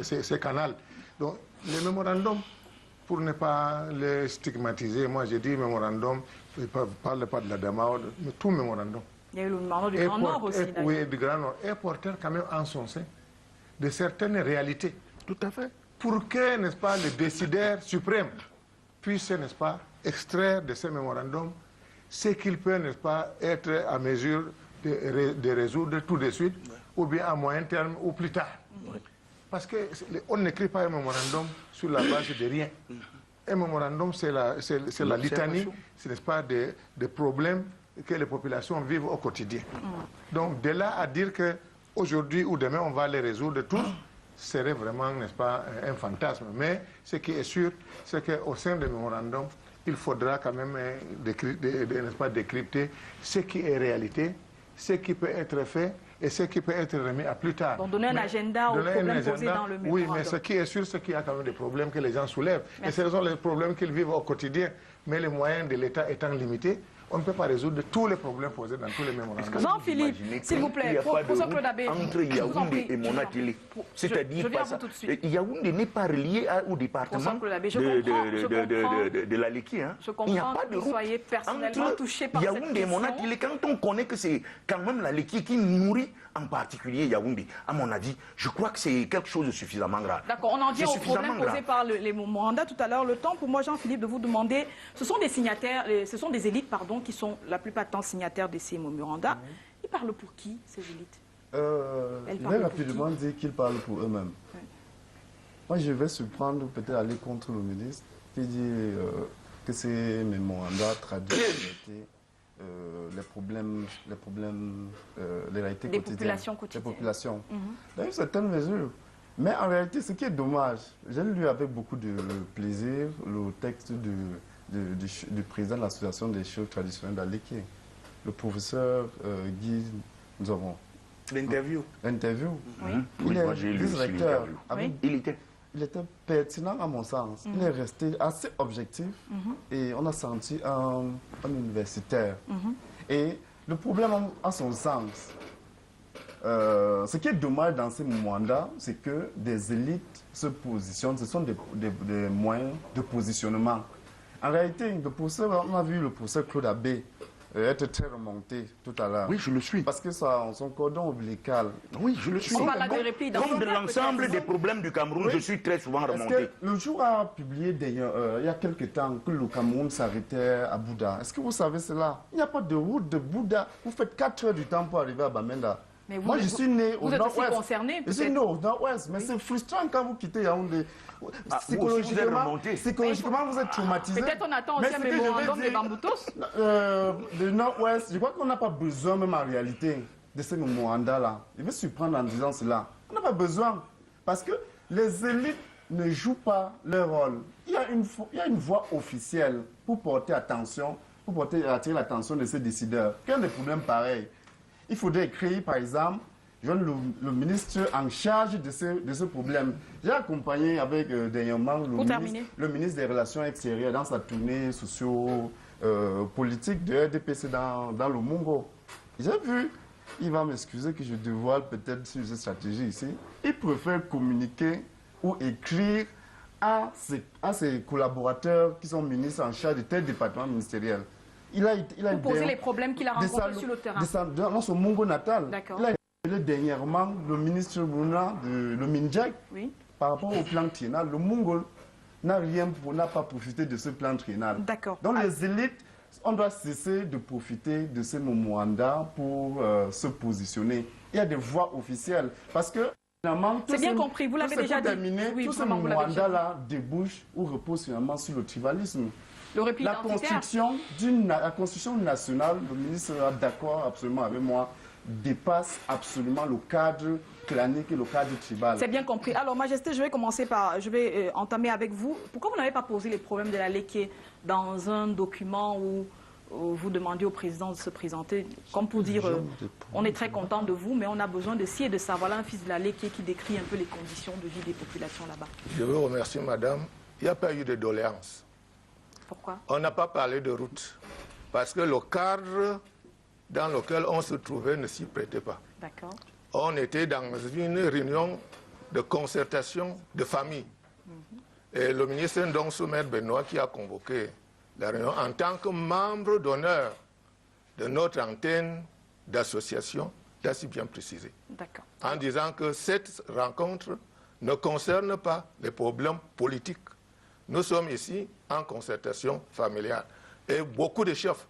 Speaker 7: ces canaux. Donc les mémorandums, pour ne pas les stigmatiser, moi j'ai dit mémorandum, je ne parle pas de la Damao, mais tout mémorandum.
Speaker 3: Il y a eu le mémorandum du Grand Nord aussi.
Speaker 7: Oui, du Grand Nord, est porteur quand même en son sein de certaines réalités.
Speaker 5: Tout à fait.
Speaker 7: Pour que, n'est-ce pas, le décideur suprême puisse, n'est-ce pas, extraire de ces mémorandums ce qu'il peut, n'est-ce pas, être à mesure de résoudre tout de suite, ou bien à moyen terme, ou plus tard. Parce qu'on n'écrit pas un mémorandum sur la base de rien. Un mémorandum, c'est la litanie, n'est-ce pas, des problèmes que les populations vivent au quotidien. Donc, de là à dire qu'aujourd'hui ou demain, on va les résoudre tous, serait vraiment, n'est-ce pas, un fantasme. Mais ce qui est sûr, c'est qu'au sein des mémorandums, il faudra quand même n'est-ce pas, décrypter ce qui est réalité, ce qui peut être fait et ce qui peut être remis à plus tard.
Speaker 3: Donc donner un agenda aux problèmes posés dans le mémorandum.
Speaker 7: Oui, mais ce qui est sûr, c'est qu'il y a quand même des problèmes que les gens soulèvent. Merci. Et ce sont les problèmes qu'ils vivent au quotidien. Mais les moyens de l'État étant limités, on ne peut pas résoudre tous les problèmes posés dans tous les mémorandums.
Speaker 3: Jean-Philippe, s'il vous plaît, professeur Claude Abbé.
Speaker 5: Entre Yaoundé et Monatélé. C'est-à-dire Yaoundé n'est pas relié au département de la Léki.
Speaker 3: Je comprends que vous soyez personnellement touché par cette question.
Speaker 5: Yaoundé et Monatélé, quand on connaît que c'est quand même la Léki qui nourrit en particulier Yaoundé, à mon avis, je crois que c'est quelque chose de suffisamment grave.
Speaker 3: D'accord, on en vient au problème posé par les mémorandums tout à l'heure. Le temps pour moi, Jean-Philippe, de vous demander, ce sont des signataires, ce sont des élites, pardon, qui sont la plupart du temps signataires de ces mémorandums. Ils parlent pour qui, ces élites?
Speaker 4: Je vais rapidement dire qu'ils parlent pour eux-mêmes. Oui. Moi, je vais surprendre, peut-être aller contre le ministre, qui dit que ces mémorandums traduisent les problèmes, les réalités
Speaker 3: des
Speaker 4: quotidiennes.
Speaker 3: Populations quotidiennes.
Speaker 4: Des populations. Dans une certaine mesure. Mais en réalité, ce qui est dommage, j'ai lu avec beaucoup de plaisir le texte du président de l'association des chefs traditionnels d'Aléké, le professeur Guy Nzovon.
Speaker 6: L'interview.
Speaker 4: L'interview.
Speaker 3: Oui.
Speaker 4: Il est directeur.
Speaker 3: Oui.
Speaker 4: Il était pertinent à mon sens. Il est resté assez objectif et on a senti un universitaire. Et le problème, à son sens, ce qui est dommage dans ces mandats, c'est que des élites se positionnent. Ce sont des moyens de positionnement. En réalité, on a vu le professeur Claude Abbé être très remonté tout à l'heure.
Speaker 5: Oui, je le suis.
Speaker 4: Parce que son cordon ombilical.
Speaker 5: Oui, je le suis.
Speaker 3: On parle de repli dans
Speaker 5: comme de l'ensemble des problèmes du Cameroun, oui. Je suis très souvent remonté.
Speaker 4: Que le jour a publié d'ailleurs, il y a quelque temps, que le Cameroun s'arrêtait à Bouddha. Est-ce que vous savez cela? Il n'y a pas de route de Bouddha. Vous faites 4 heures du temps pour arriver à Bamenda.
Speaker 3: Mais vous,
Speaker 4: moi, je suis né au nord-ouest.
Speaker 3: Vous êtes aussi concerné,
Speaker 4: je suis né au nord-ouest, mais c'est frustrant quand vous quittez Yaoundé. Psychologiquement, vous êtes traumatisé.
Speaker 3: Peut-être on attend aussi un mémorandum de Bamboutos.
Speaker 4: Le nord-ouest, je crois qu'on n'a pas besoin, même en réalité, de ces mémorandums-là. Je vais surprendre en disant cela. On n'a pas besoin. Parce que les élites ne jouent pas leur rôle. Il y a une voie officielle pour porter attention, attirer l'attention de ces décideurs. Quand il y a des problèmes pareils, il faudrait écrire, par exemple, le ministre en charge de ce problème. J'ai accompagné avec dernièrement le ministre des Relations extérieures dans sa tournée socio-politique de RDPC dans le Mongo. J'ai vu, il va m'excuser que je dévoile peut-être sur cette stratégie ici, il préfère communiquer ou écrire à ses collaborateurs qui sont ministres en charge de tel département ministériel. Il a
Speaker 3: poser les problèmes qu'il a rencontrés sur le terrain.
Speaker 4: Dans son Mongo natal, il a appelé dernièrement le ministre Bruna le Mindjak par rapport au plan triennal. Le Mongo n'a pas profité de ce plan triennal. Donc les élites, on doit cesser de profiter de ces mémorandums pour se positionner. Il y a des voies officielles parce que finalement,
Speaker 3: c'est bien compris, vous l'avez déjà dit.
Speaker 4: Tous ces mémorandums-là débouchent ou reposent finalement sur le tribalisme. La construction nationale, le ministre sera d'accord absolument avec moi, dépasse absolument le cadre clanique et le cadre tribal.
Speaker 3: C'est bien compris. Alors, Majesté, je vais entamer avec vous. Pourquoi vous n'avez pas posé les problèmes de la Léké dans un document où vous demandiez au président de se présenter, comme pour dire, on est très content de vous, mais on a besoin de ci et de ça. Voilà un fils de la Léké qui décrit un peu les conditions de vie des populations là-bas.
Speaker 8: Je vous remercie, madame. Il n'y a pas eu de doléances.
Speaker 3: Pourquoi?
Speaker 8: On n'a pas parlé de route, parce que le cadre dans lequel on se trouvait ne s'y prêtait pas.
Speaker 3: D'accord.
Speaker 8: On était dans une réunion de concertation de famille. Et le ministre Ndong Soumer Benoît qui a convoqué la réunion en tant que membre d'honneur de notre antenne d'association, l'a si bien précisé.
Speaker 3: D'accord.
Speaker 8: En disant que cette rencontre ne concerne pas les problèmes politiques. Nous sommes ici en concertation familiale. Et beaucoup de chefs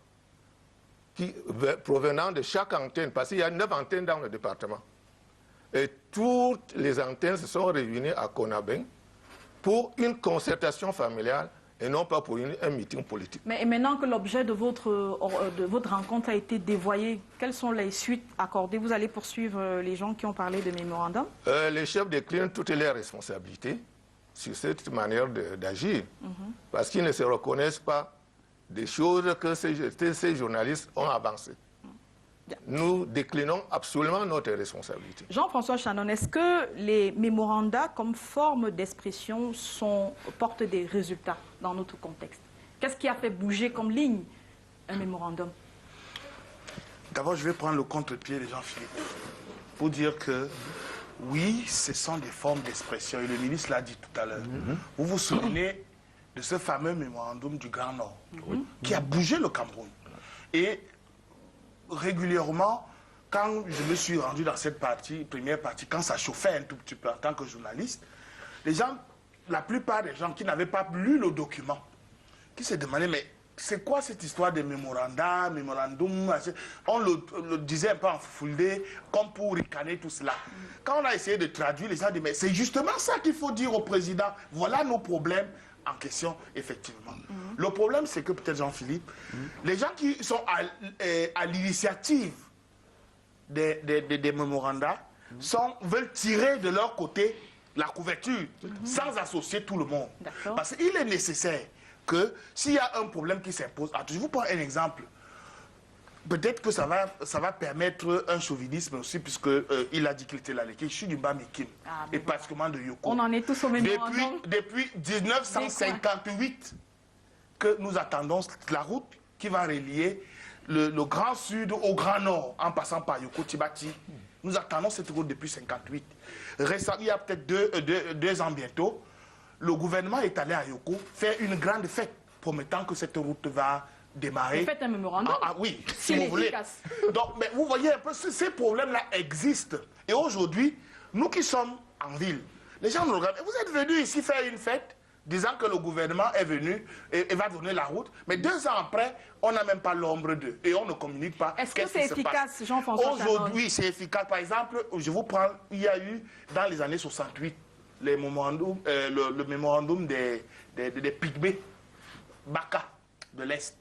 Speaker 8: provenant de chaque antenne, parce qu'il y a 9 antennes dans le département. Et toutes les antennes se sont réunies à Konabeng pour une concertation familiale et non pas pour un meeting politique.
Speaker 3: Mais maintenant que l'objet de votre rencontre a été dévoyé, quelles sont les suites accordées? Vous allez poursuivre les gens qui ont parlé de mémorandum? Les
Speaker 8: chefs déclinent toutes les responsabilités sur cette manière d'agir, parce qu'ils ne se reconnaissent pas des choses que ces journalistes ont avancées. Nous déclinons absolument notre responsabilité.
Speaker 3: Jean-François Chanon, est-ce que les mémorandums comme forme d'expression portent des résultats dans notre contexte? Qu'est-ce qui a fait bouger comme ligne un mémorandum?
Speaker 6: D'abord, je vais prendre le contre-pied de Jean-Philippe pour dire que oui, ce sont des formes d'expression, et le ministre l'a dit tout à l'heure. Vous vous souvenez de ce fameux mémorandum du Grand Nord qui a bougé le Cameroun. Et régulièrement, quand je me suis rendu dans cette première partie, quand ça chauffait un tout petit peu en tant que journaliste, la plupart des gens qui n'avaient pas lu le document, qui se demandaient, mais c'est quoi cette histoire de mémorandum? On le disait un peu en fouldé, comme pour ricaner tout cela. Quand on a essayé de traduire, les gens disent, mais c'est justement ça qu'il faut dire au président. Voilà nos problèmes en question, effectivement. Le problème, c'est que peut-être Jean-Philippe, les gens qui sont à l'initiative des mémorandas veulent tirer de leur côté la couverture, sans associer tout le monde. Parce qu'il est nécessaire que s'il y a un problème qui s'impose, je vous prends un exemple. Peut-être que ça va permettre un chauvinisme aussi, puisqu'il a dit qu'il était là, je suis du Bamikim, et particulièrement de Yoko.
Speaker 3: On en est tous au même moment.
Speaker 6: Depuis 1958 que nous attendons la route qui va relier le Grand Sud au Grand Nord, en passant par Yoko Tibati. Nous attendons cette route depuis 1958. Récemment, il y a peut-être deux ans bientôt, le gouvernement est allé à Yoko faire une grande fête, promettant que cette route va démarrer.
Speaker 3: Vous faites un mémorandum?
Speaker 6: Oui, si vous voulez. Donc, mais vous voyez un peu, ces problèmes-là existent. Et aujourd'hui, nous qui sommes en ville, les gens nous regardent. Vous êtes venus ici faire une fête, disant que le gouvernement est venu et va donner la route. Mais 2 ans après, on n'a même pas l'ombre d'eux. Et on ne communique pas.
Speaker 3: Est-ce que c'est efficace, Jean-François?
Speaker 6: Aujourd'hui, c'est efficace. Par exemple, je vous prends, il y a eu, dans les années 68, le mémorandum des Pygmées, Baka, de l'Est,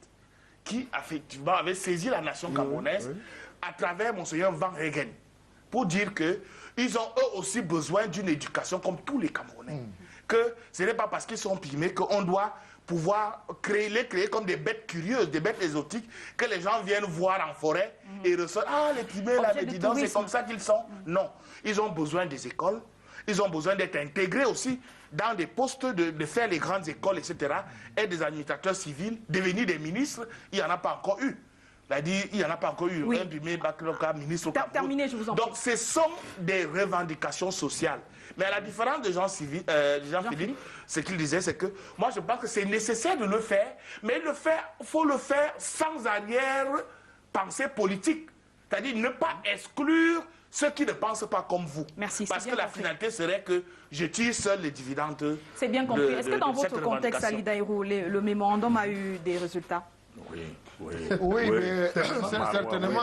Speaker 6: qui effectivement avait saisi la nation camerounaise à travers Monseigneur Van Regen, pour dire qu'ils ont eux aussi besoin d'une éducation comme tous les Camerounais. Que ce n'est pas parce qu'ils sont pygmées qu'on doit pouvoir les créer comme des bêtes curieuses, des bêtes exotiques, que les gens viennent voir en forêt et ressortent. Ah, les pygmées, là, c'est comme ça qu'ils sont. Non, ils ont besoin des écoles, ils ont besoin d'être intégrés aussi dans des postes, de faire les grandes écoles, etc. Et des administrateurs civils, devenir des ministres, il n'y en a pas encore eu. Il n'y en a pas encore eu un pygmée, ministre.
Speaker 3: Terminé, je vous en prie.
Speaker 6: Donc, ce sont des revendications sociales. Mais à la différence de Jean-Philippe, ce qu'il disait, c'est que moi, je pense que c'est nécessaire de le faire, mais il faut le faire sans arrière-pensée politique. C'est-à-dire ne pas exclure ceux qui ne pensent pas comme vous.
Speaker 3: Merci.
Speaker 6: Parce que la finalité serait que je tire seul les dividendes.
Speaker 3: C'est bien compris. Est-ce que dans votre contexte, Ali Daïrou, le mémorandum a eu des résultats?
Speaker 7: Oui, mais certainement.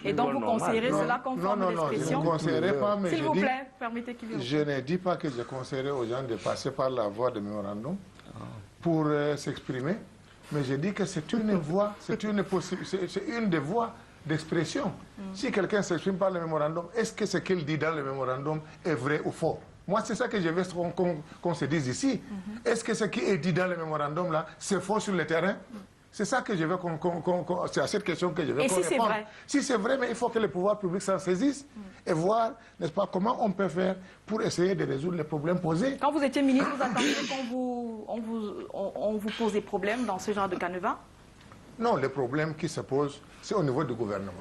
Speaker 3: Et donc vous conseillerez cela conforme l'expression?
Speaker 7: Non, je ne conseillerais pas, mais
Speaker 3: s'il vous plaît, permettez qu'il
Speaker 7: je ne dis pas que je conseillerais aux gens de passer par la voie de mémorandum pour s'exprimer, mais je dis que c'est une voie, c'est une des voies d'expression. Si quelqu'un s'exprime par le mémorandum, est-ce que ce qu'il dit dans le mémorandum est vrai ou faux? Moi, c'est ça que je veux qu'on se dise ici. Est-ce que ce qui est dit dans le mémorandum, là, c'est faux sur le terrain? C'est ça que je veux c'est à cette question que je veux qu'on réponde. Si c'est vrai, mais il faut que le pouvoir public s'en saisisse et voir, n'est-ce pas, comment on peut faire pour essayer de résoudre les problèmes posés.
Speaker 3: Quand vous étiez ministre, vous attendiez qu'on vous pose des problèmes dans ce genre de canevas?
Speaker 7: Non, les problèmes qui se posent, c'est au niveau du gouvernement.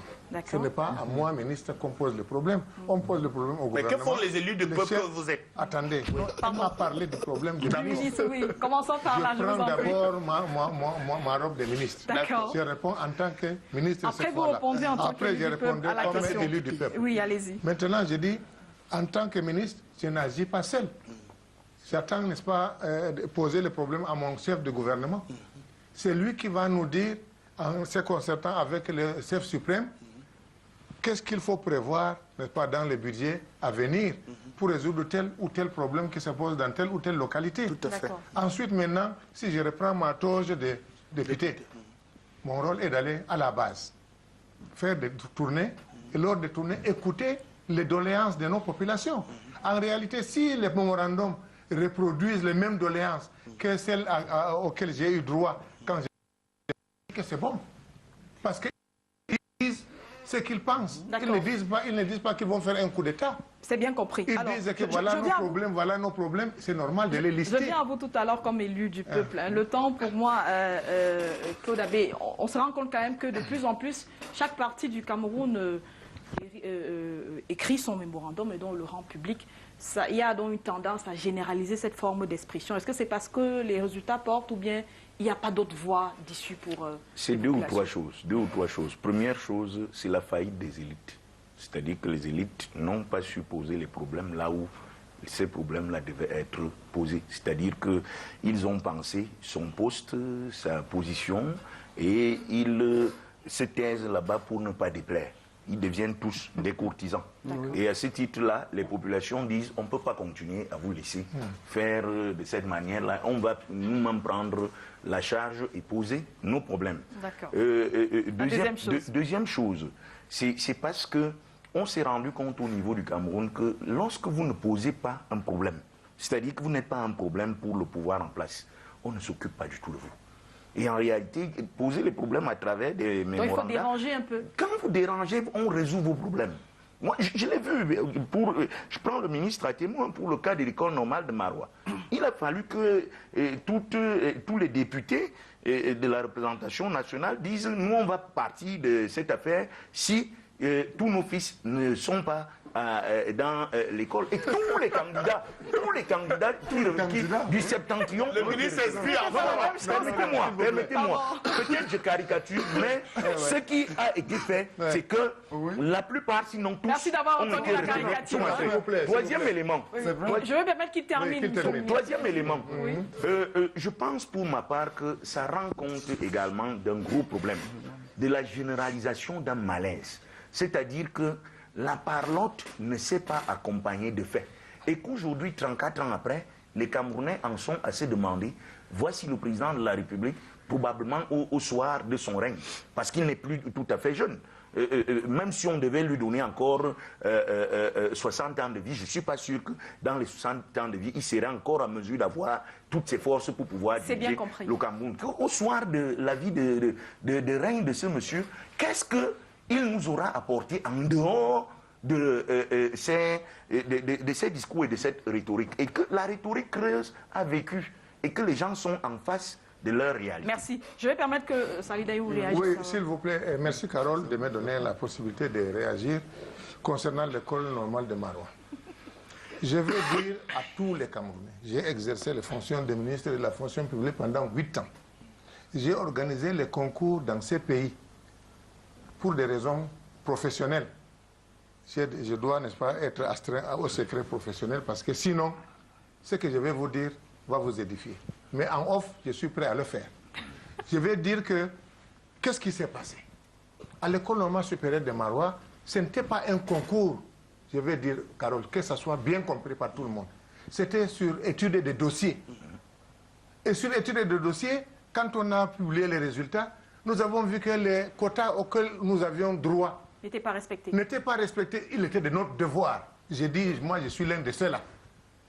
Speaker 7: Ce n'est pas à moi, ministre, qu'on pose le problème. On pose le problème au gouvernement.
Speaker 6: Mais que font les élus du peuple que vous êtes?
Speaker 7: Attendez, on m'a parlé du problème du ministre.
Speaker 3: Oui, commençons par là.
Speaker 7: Je prends d'abord ma robe de ministre.
Speaker 3: D'accord.
Speaker 7: Je réponds en tant que ministre.
Speaker 3: Après, vous répondez en tant
Speaker 7: Après, je répondais comme élu du peuple.
Speaker 3: Oui, allez-y.
Speaker 7: Maintenant, je dis, en tant que ministre, je n'agis pas seul. J'attends, n'est-ce pas, poser le problème à mon chef de gouvernement. C'est lui qui va nous dire, en se concertant avec le chef suprême, qu'est-ce qu'il faut prévoir, n'est-ce pas, dans le budget à venir pour résoudre tel ou tel problème qui se pose dans telle ou telle localité.
Speaker 6: Tout à fait.
Speaker 7: Ensuite, maintenant, si je reprends ma toge de député, mon rôle est d'aller à la base, faire des tournées, et lors des tournées, écouter les doléances de nos populations. En réalité, si les mémorandums reproduisent les mêmes doléances que celles auxquelles j'ai eu droit quand j'ai dit que c'est bon. Parce qu'ils disent ce qu'ils pensent. Ils ne disent pas qu'ils vont faire un coup d'État.
Speaker 3: C'est bien compris.
Speaker 7: Ils disent que voilà nos problèmes, c'est normal de les lister.
Speaker 3: Je viens à vous tout à l'heure comme élu du peuple. Le temps pour moi, Claude Abbé, on se rend compte quand même que de plus en plus, chaque parti du Cameroun écrit son mémorandum et donc le rend public. Il y a donc une tendance à généraliser cette forme d'expression. Est-ce que c'est parce que les résultats portent ou bien il n'y a pas d'autre voie d'issue pour...
Speaker 5: C'est deux ou trois choses. Première chose, c'est la faillite des élites. C'est-à-dire que les élites n'ont pas su poser les problèmes là où ces problèmes-là devaient être posés. C'est-à-dire qu'ils ont pensé son poste, sa position, et ils se taisent là-bas pour ne pas déplaire. Ils deviennent tous des courtisans. Et à ce titre-là, les populations disent on ne peut pas continuer à vous laisser faire de cette manière-là. On va nous-mêmes prendre la charge et poser nos problèmes. Deuxième chose, c'est parce qu'on s'est rendu compte au niveau du Cameroun que lorsque vous ne posez pas un problème, c'est-à-dire que vous n'êtes pas un problème pour le pouvoir en place, on ne s'occupe pas du tout de vous. Et en réalité, poser les problèmes à travers des mémorandums...
Speaker 3: Donc il faut déranger un peu.
Speaker 5: Quand vous dérangez, on résout vos problèmes. Moi, je l'ai vu, je prends le ministre à témoin pour le cas de l'école normale de Maroua. Il a fallu que tous les députés de la représentation nationale disent nous on va partir de cette affaire si tous nos fils ne sont pas dans l'école. Et tous les candidats du septentrion...
Speaker 6: Le ministre s'inspire.
Speaker 5: Permettez-moi. Peut-être je caricature, mais ce qui a été fait, c'est que la plupart, sinon tous...
Speaker 3: Merci d'avoir entendu la caricature.
Speaker 5: Troisième élément.
Speaker 3: Je vais permettre qu'il termine.
Speaker 5: Troisième élément. Je pense pour ma part que ça rend compte également d'un gros problème, de la généralisation d'un malaise. C'est-à-dire que la parlotte ne s'est pas accompagnée de faits. Et qu'aujourd'hui, 34 ans après, les Camerounais en sont à se demander, voici le président de la République, probablement au soir de son règne, parce qu'il n'est plus tout à fait jeune. Même si on devait lui donner encore 60 ans de vie, je ne suis pas sûr que dans les 60 ans de vie, il serait encore en mesure d'avoir toutes ses forces pour pouvoir diriger le Cameroun. Au soir de la vie de règne de ce monsieur, qu'est-ce qu'il nous aura apporté en dehors de ces discours et de cette rhétorique? Et que la rhétorique creuse a vécu et que les gens sont en face de leur réalité.
Speaker 3: Merci. Je vais permettre que Salih Daïou réagisse.
Speaker 7: Oui, s'il vous plaît. Merci Carole de me donner la possibilité de réagir concernant l'école normale de Maroua. Je veux dire à tous les Camerounais, j'ai exercé les fonctions de ministre de la fonction publique pendant 8 ans. J'ai organisé les concours dans ces pays pour des raisons professionnelles. Je dois, n'est-ce pas, être astreint au secret professionnel parce que sinon, ce que je vais vous dire va vous édifier. Mais en off, je suis prêt à le faire. Je vais dire que, qu'est-ce qui s'est passé? À l'école normale supérieure de Maroua, ce n'était pas un concours, je vais dire, Carole, que ça soit bien compris par tout le monde. C'était sur étude de dossiers. Et sur étude de dossiers, quand on a publié les résultats, nous avons vu que les quotas auxquels nous avions droit
Speaker 3: n'étaient pas respectés.
Speaker 7: Il était de notre devoir. J'ai dit, moi je suis l'un de ceux-là.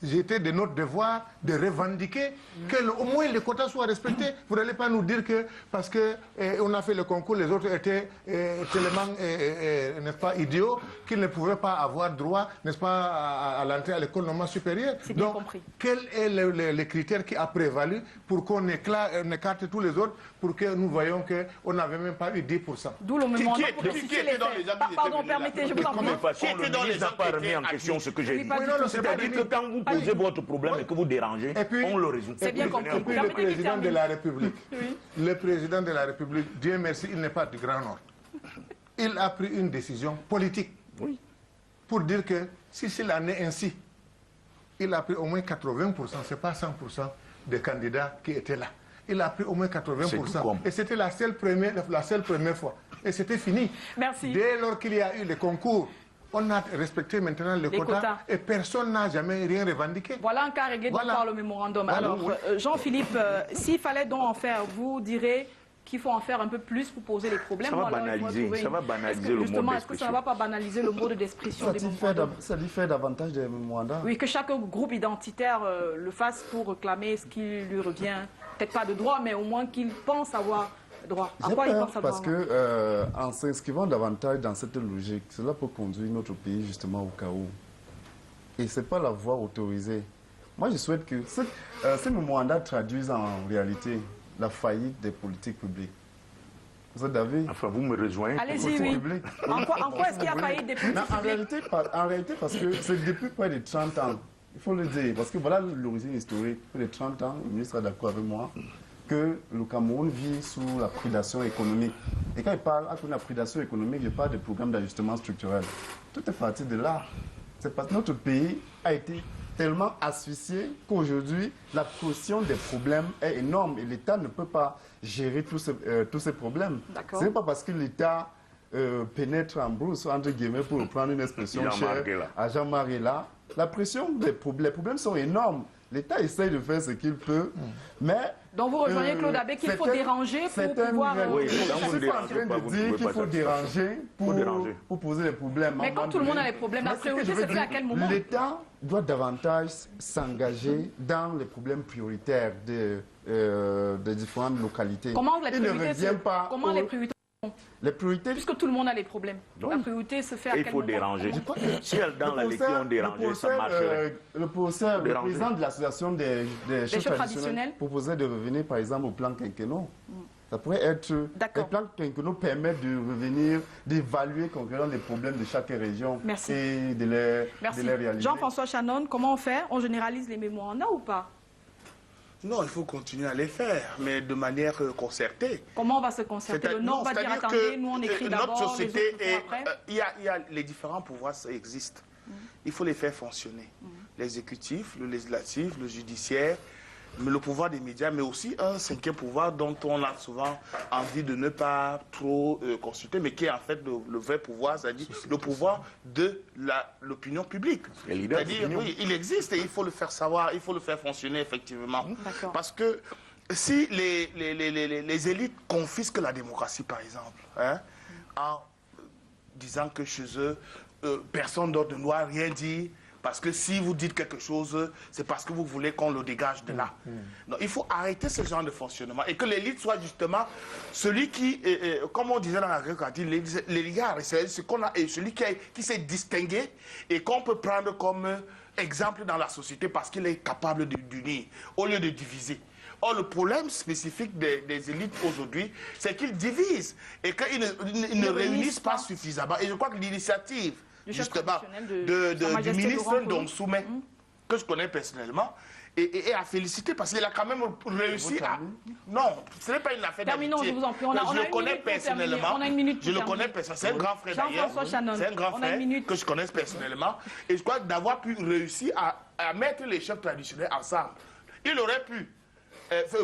Speaker 7: J'étais de notre devoir de revendiquer qu'au moins les quotas soient respectés. Vous n'allez pas nous dire que parce qu'on a fait le concours, les autres étaient tellement, n'est-ce pas, idiots qu'ils ne pouvaient pas avoir droit, n'est-ce pas, à l'entrée à l'école normale supérieure.
Speaker 3: C'est bien compris.
Speaker 7: Quel est le critère qui a prévalu pour qu'on écarte tous les autres, pour que nous voyons qu'on n'avait même pas eu 10%.
Speaker 3: D'où le moment pour restituer les faits. Pardon, permettez, je vous en prie.
Speaker 5: De toute façon, le ministre n'a pas remis en question ce que j'ai dit. C'est-à-dire que quand vous posez votre problème et que vous dérangez, on le résout.
Speaker 3: C'est bien compris.
Speaker 7: Et puis le président de la République, le président de la République, Dieu merci, il n'est pas du Grand Nord. Il a pris une décision politique pour dire que si c'est l'année ainsi, il a pris au moins 80%, ce n'est pas 100% des candidats qui étaient là. Il a pris au moins 80%. Et c'était la seule première fois. Et c'était fini.
Speaker 3: Merci.
Speaker 7: Dès lors qu'il y a eu les concours, on a respecté maintenant les quotas et personne n'a jamais rien revendiqué.
Speaker 3: Voilà un cas réglé par le mémorandum. Alors, Jean-Philippe, s'il fallait donc en faire, vous direz qu'il faut en faire un peu plus pour poser les problèmes.
Speaker 5: Ça va banaliser, le mode d'expression.
Speaker 3: Est-ce que ça ne va pas banaliser le mode d'expression des mémorandums?
Speaker 4: Ça diffère davantage des mémorandums.
Speaker 3: Oui, que chaque groupe identitaire le fasse pour réclamer ce qui lui revient, peut-être pas de droit, mais au moins qu'il pense avoir droit. À quoi il pense
Speaker 4: parce que en s'inscrivant davantage dans cette logique, cela peut conduire notre pays justement au chaos. Et ce n'est pas la voie autorisée. Moi, je souhaite que ce mémorandum traduise en réalité la faillite des politiques publiques. Vous avez...
Speaker 5: Enfin, vous me rejoignez.
Speaker 3: Allez-y, oui. En quoi est-ce qu'il y a faillite des politiques publiques?
Speaker 4: En réalité, parce que c'est depuis près de 30 ans. Il faut le dire, parce que voilà l'origine historique. Près de 30 ans, le ministre est d'accord avec moi, que le Cameroun vit sous la prédation économique. Et quand il parle de la prédation économique, il parle de programme d'ajustement structurel. Tout est parti de là. C'est parce que notre pays a été tellement asphyxié qu'aujourd'hui, la pression des problèmes est énorme et l'État ne peut pas gérer tous ces problèmes. Ce n'est pas parce que l'État pénètre en brousse, entre guillemets, pour reprendre une expression chère à Jean-Marc là. La pression, les problèmes sont énormes. L'État essaye de faire ce qu'il peut, mais...
Speaker 3: Donc vous rejoignez Claude Abbé qu'il faut déranger pour pouvoir...
Speaker 4: Oui, je suis en train de dire qu'il faut déranger pour poser les problèmes.
Speaker 3: Mais quand tout le monde a les problèmes, la priorité, c'est fait à quel moment?
Speaker 4: L'État doit davantage s'engager dans les problèmes prioritaires des différentes localités.
Speaker 3: Comment les priorités
Speaker 4: Les priorités...
Speaker 3: Puisque tout le monde a les problèmes. Donc, la priorité se fait à quel moment?
Speaker 5: Il faut déranger. Si dans la lecture on dérangeait, ça marcherait.
Speaker 4: Le président de l'association des chefs traditionnels proposait de revenir par exemple au plan quinquennal. Ça pourrait être... Les plans quinquennaux permettent de revenir, d'évaluer concrètement les problèmes de chaque région et de les réaliser.
Speaker 3: Jean-François Chanon, comment on fait? On généralise les mémoires ou pas?
Speaker 6: Non, il faut continuer à les faire, mais de manière concertée.
Speaker 3: Comment on va se concerter? Le Nord va dire, attendez, nous on écrit d'abord,
Speaker 6: notre société
Speaker 3: les autres après.
Speaker 6: Il y a les différents pouvoirs, ça existe. Il faut les faire fonctionner. L'exécutif, le législatif, le judiciaire, mais le pouvoir des médias, mais aussi un cinquième pouvoir dont on a souvent envie de ne pas trop consulter, mais qui est en fait le vrai pouvoir, c'est-à-dire le pouvoir de l'opinion publique. C'est-à-dire, oui, il existe et il faut le faire savoir, il faut le faire fonctionner effectivement. Parce que si les élites confisquent la démocratie, par exemple, hein, en disant que chez eux, personne d'autre ne doit rien dire, parce que si vous dites quelque chose, c'est parce que vous voulez qu'on le dégage de là. Donc, il faut arrêter ce genre de fonctionnement et que l'élite soit justement celui qui, comme on disait dans la Grèce, l'égard, c'est celui qui s'est distingué et qu'on peut prendre comme exemple dans la société parce qu'il est capable d'unir au lieu de diviser. Or, le problème spécifique des élites aujourd'hui, c'est qu'ils divisent et qu'ils ne réunissent pas suffisamment. Et je crois que l'initiative justement du ministre Soumet, que je connais personnellement, et à féliciter parce qu'il a quand même réussi à... Non, ce n'est pas une affaire d'amitié.
Speaker 3: Terminons, je vous en prie.
Speaker 6: Je le connais personnellement. Je le connais personnellement. C'est un grand frère d'ailleurs. C'est un grand frère que je connais personnellement. Et je crois d'avoir pu réussir à mettre les chefs traditionnels ensemble. Il aurait pu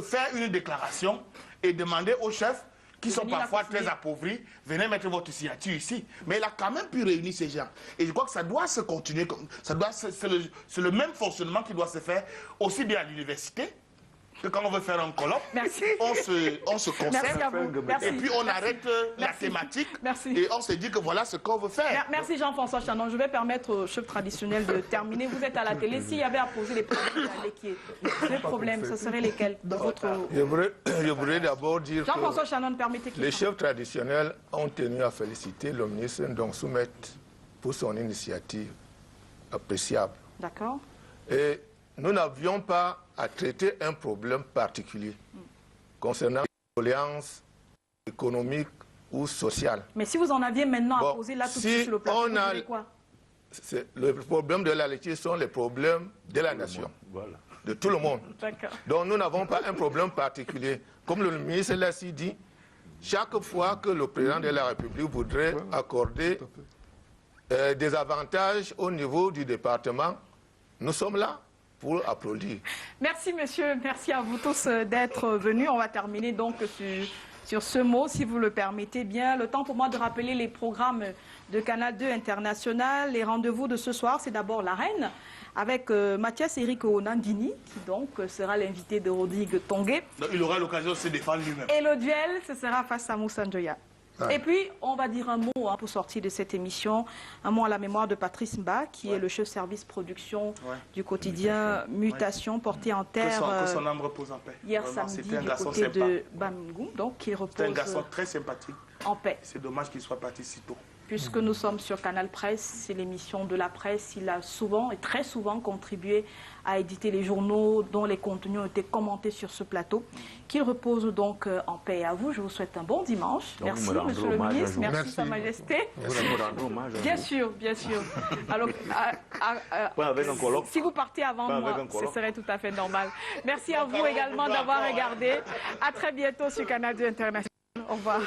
Speaker 6: faire une déclaration et demander aux chefs qui sont parfois très appauvris, venez mettre votre signature ici. Mais il a quand même pu réunir ces gens. Et je crois que ça doit se continuer. C'est le même fonctionnement qui doit se faire aussi bien à l'université que quand on veut faire un colloque, on se concerte et puis on arrête la thématique et on se dit que voilà ce qu'on veut faire.
Speaker 3: Merci Jean-François Chanon. Je vais permettre aux chefs traditionnels de terminer. Vous êtes à la télé. S'il y avait à poser les problèmes, ce seraient lesquels de votre...
Speaker 8: Je voudrais d'abord dire
Speaker 3: Jean-François Chanon, permettez qu'il...
Speaker 8: Les chefs traditionnels ont tenu à féliciter le ministre Ndong Soumet pour son initiative appréciable.
Speaker 3: D'accord.
Speaker 8: Et nous n'avions pas à traiter un problème particulier concernant l'alliance économique ou sociale.
Speaker 3: Mais si vous en aviez maintenant à poser là tout de suite sur le plateau, vous voulez quoi?
Speaker 8: Le problème de la laitier sont les problèmes de la nation, de tout le monde. Donc nous n'avons pas un problème particulier. Comme le ministre l'a dit, chaque fois que le président de la République voudrait accorder des avantages au niveau du département, nous sommes là pour applaudir.
Speaker 3: Merci monsieur, merci à vous tous d'être venus. On va terminer donc sur ce mot, si vous le permettez bien. Le temps pour moi de rappeler les programmes de Canal 2 International. Les rendez-vous de ce soir, c'est d'abord l'Arène avec Mathias Eric Onandini, qui donc sera l'invité de Rodrigue Tongué.
Speaker 6: Donc, il aura l'occasion de se défendre lui-même.
Speaker 3: Et le duel, ce sera face à Moussa Njoya. Et puis, on va dire un mot pour sortir de cette émission, un mot à la mémoire de Patrice Mba, qui est le chef service production du quotidien Mutation, porté en terre
Speaker 6: que son âme repose en paix.
Speaker 3: Hier samedi du côté de Bamingou, donc qui repose
Speaker 6: c'est un garçon très sympathique.
Speaker 3: En paix.
Speaker 6: C'est dommage qu'il soit parti si tôt.
Speaker 3: Puisque nous sommes sur Canal Presse, c'est l'émission de la presse, il a souvent et très souvent contribué à éditer les journaux dont les contenus ont été commentés sur ce plateau, qu'il repose donc en paix. À vous, je vous souhaite un bon dimanche.
Speaker 5: Donc,
Speaker 3: merci, Monsieur le ministre. Merci, Sa Majesté. Bien sûr, bien sûr. Alors, si vous partez avant moi, ce serait tout à fait normal. Merci à vous également d'avoir regardé. À très bientôt sur Canal 2 International. Au revoir.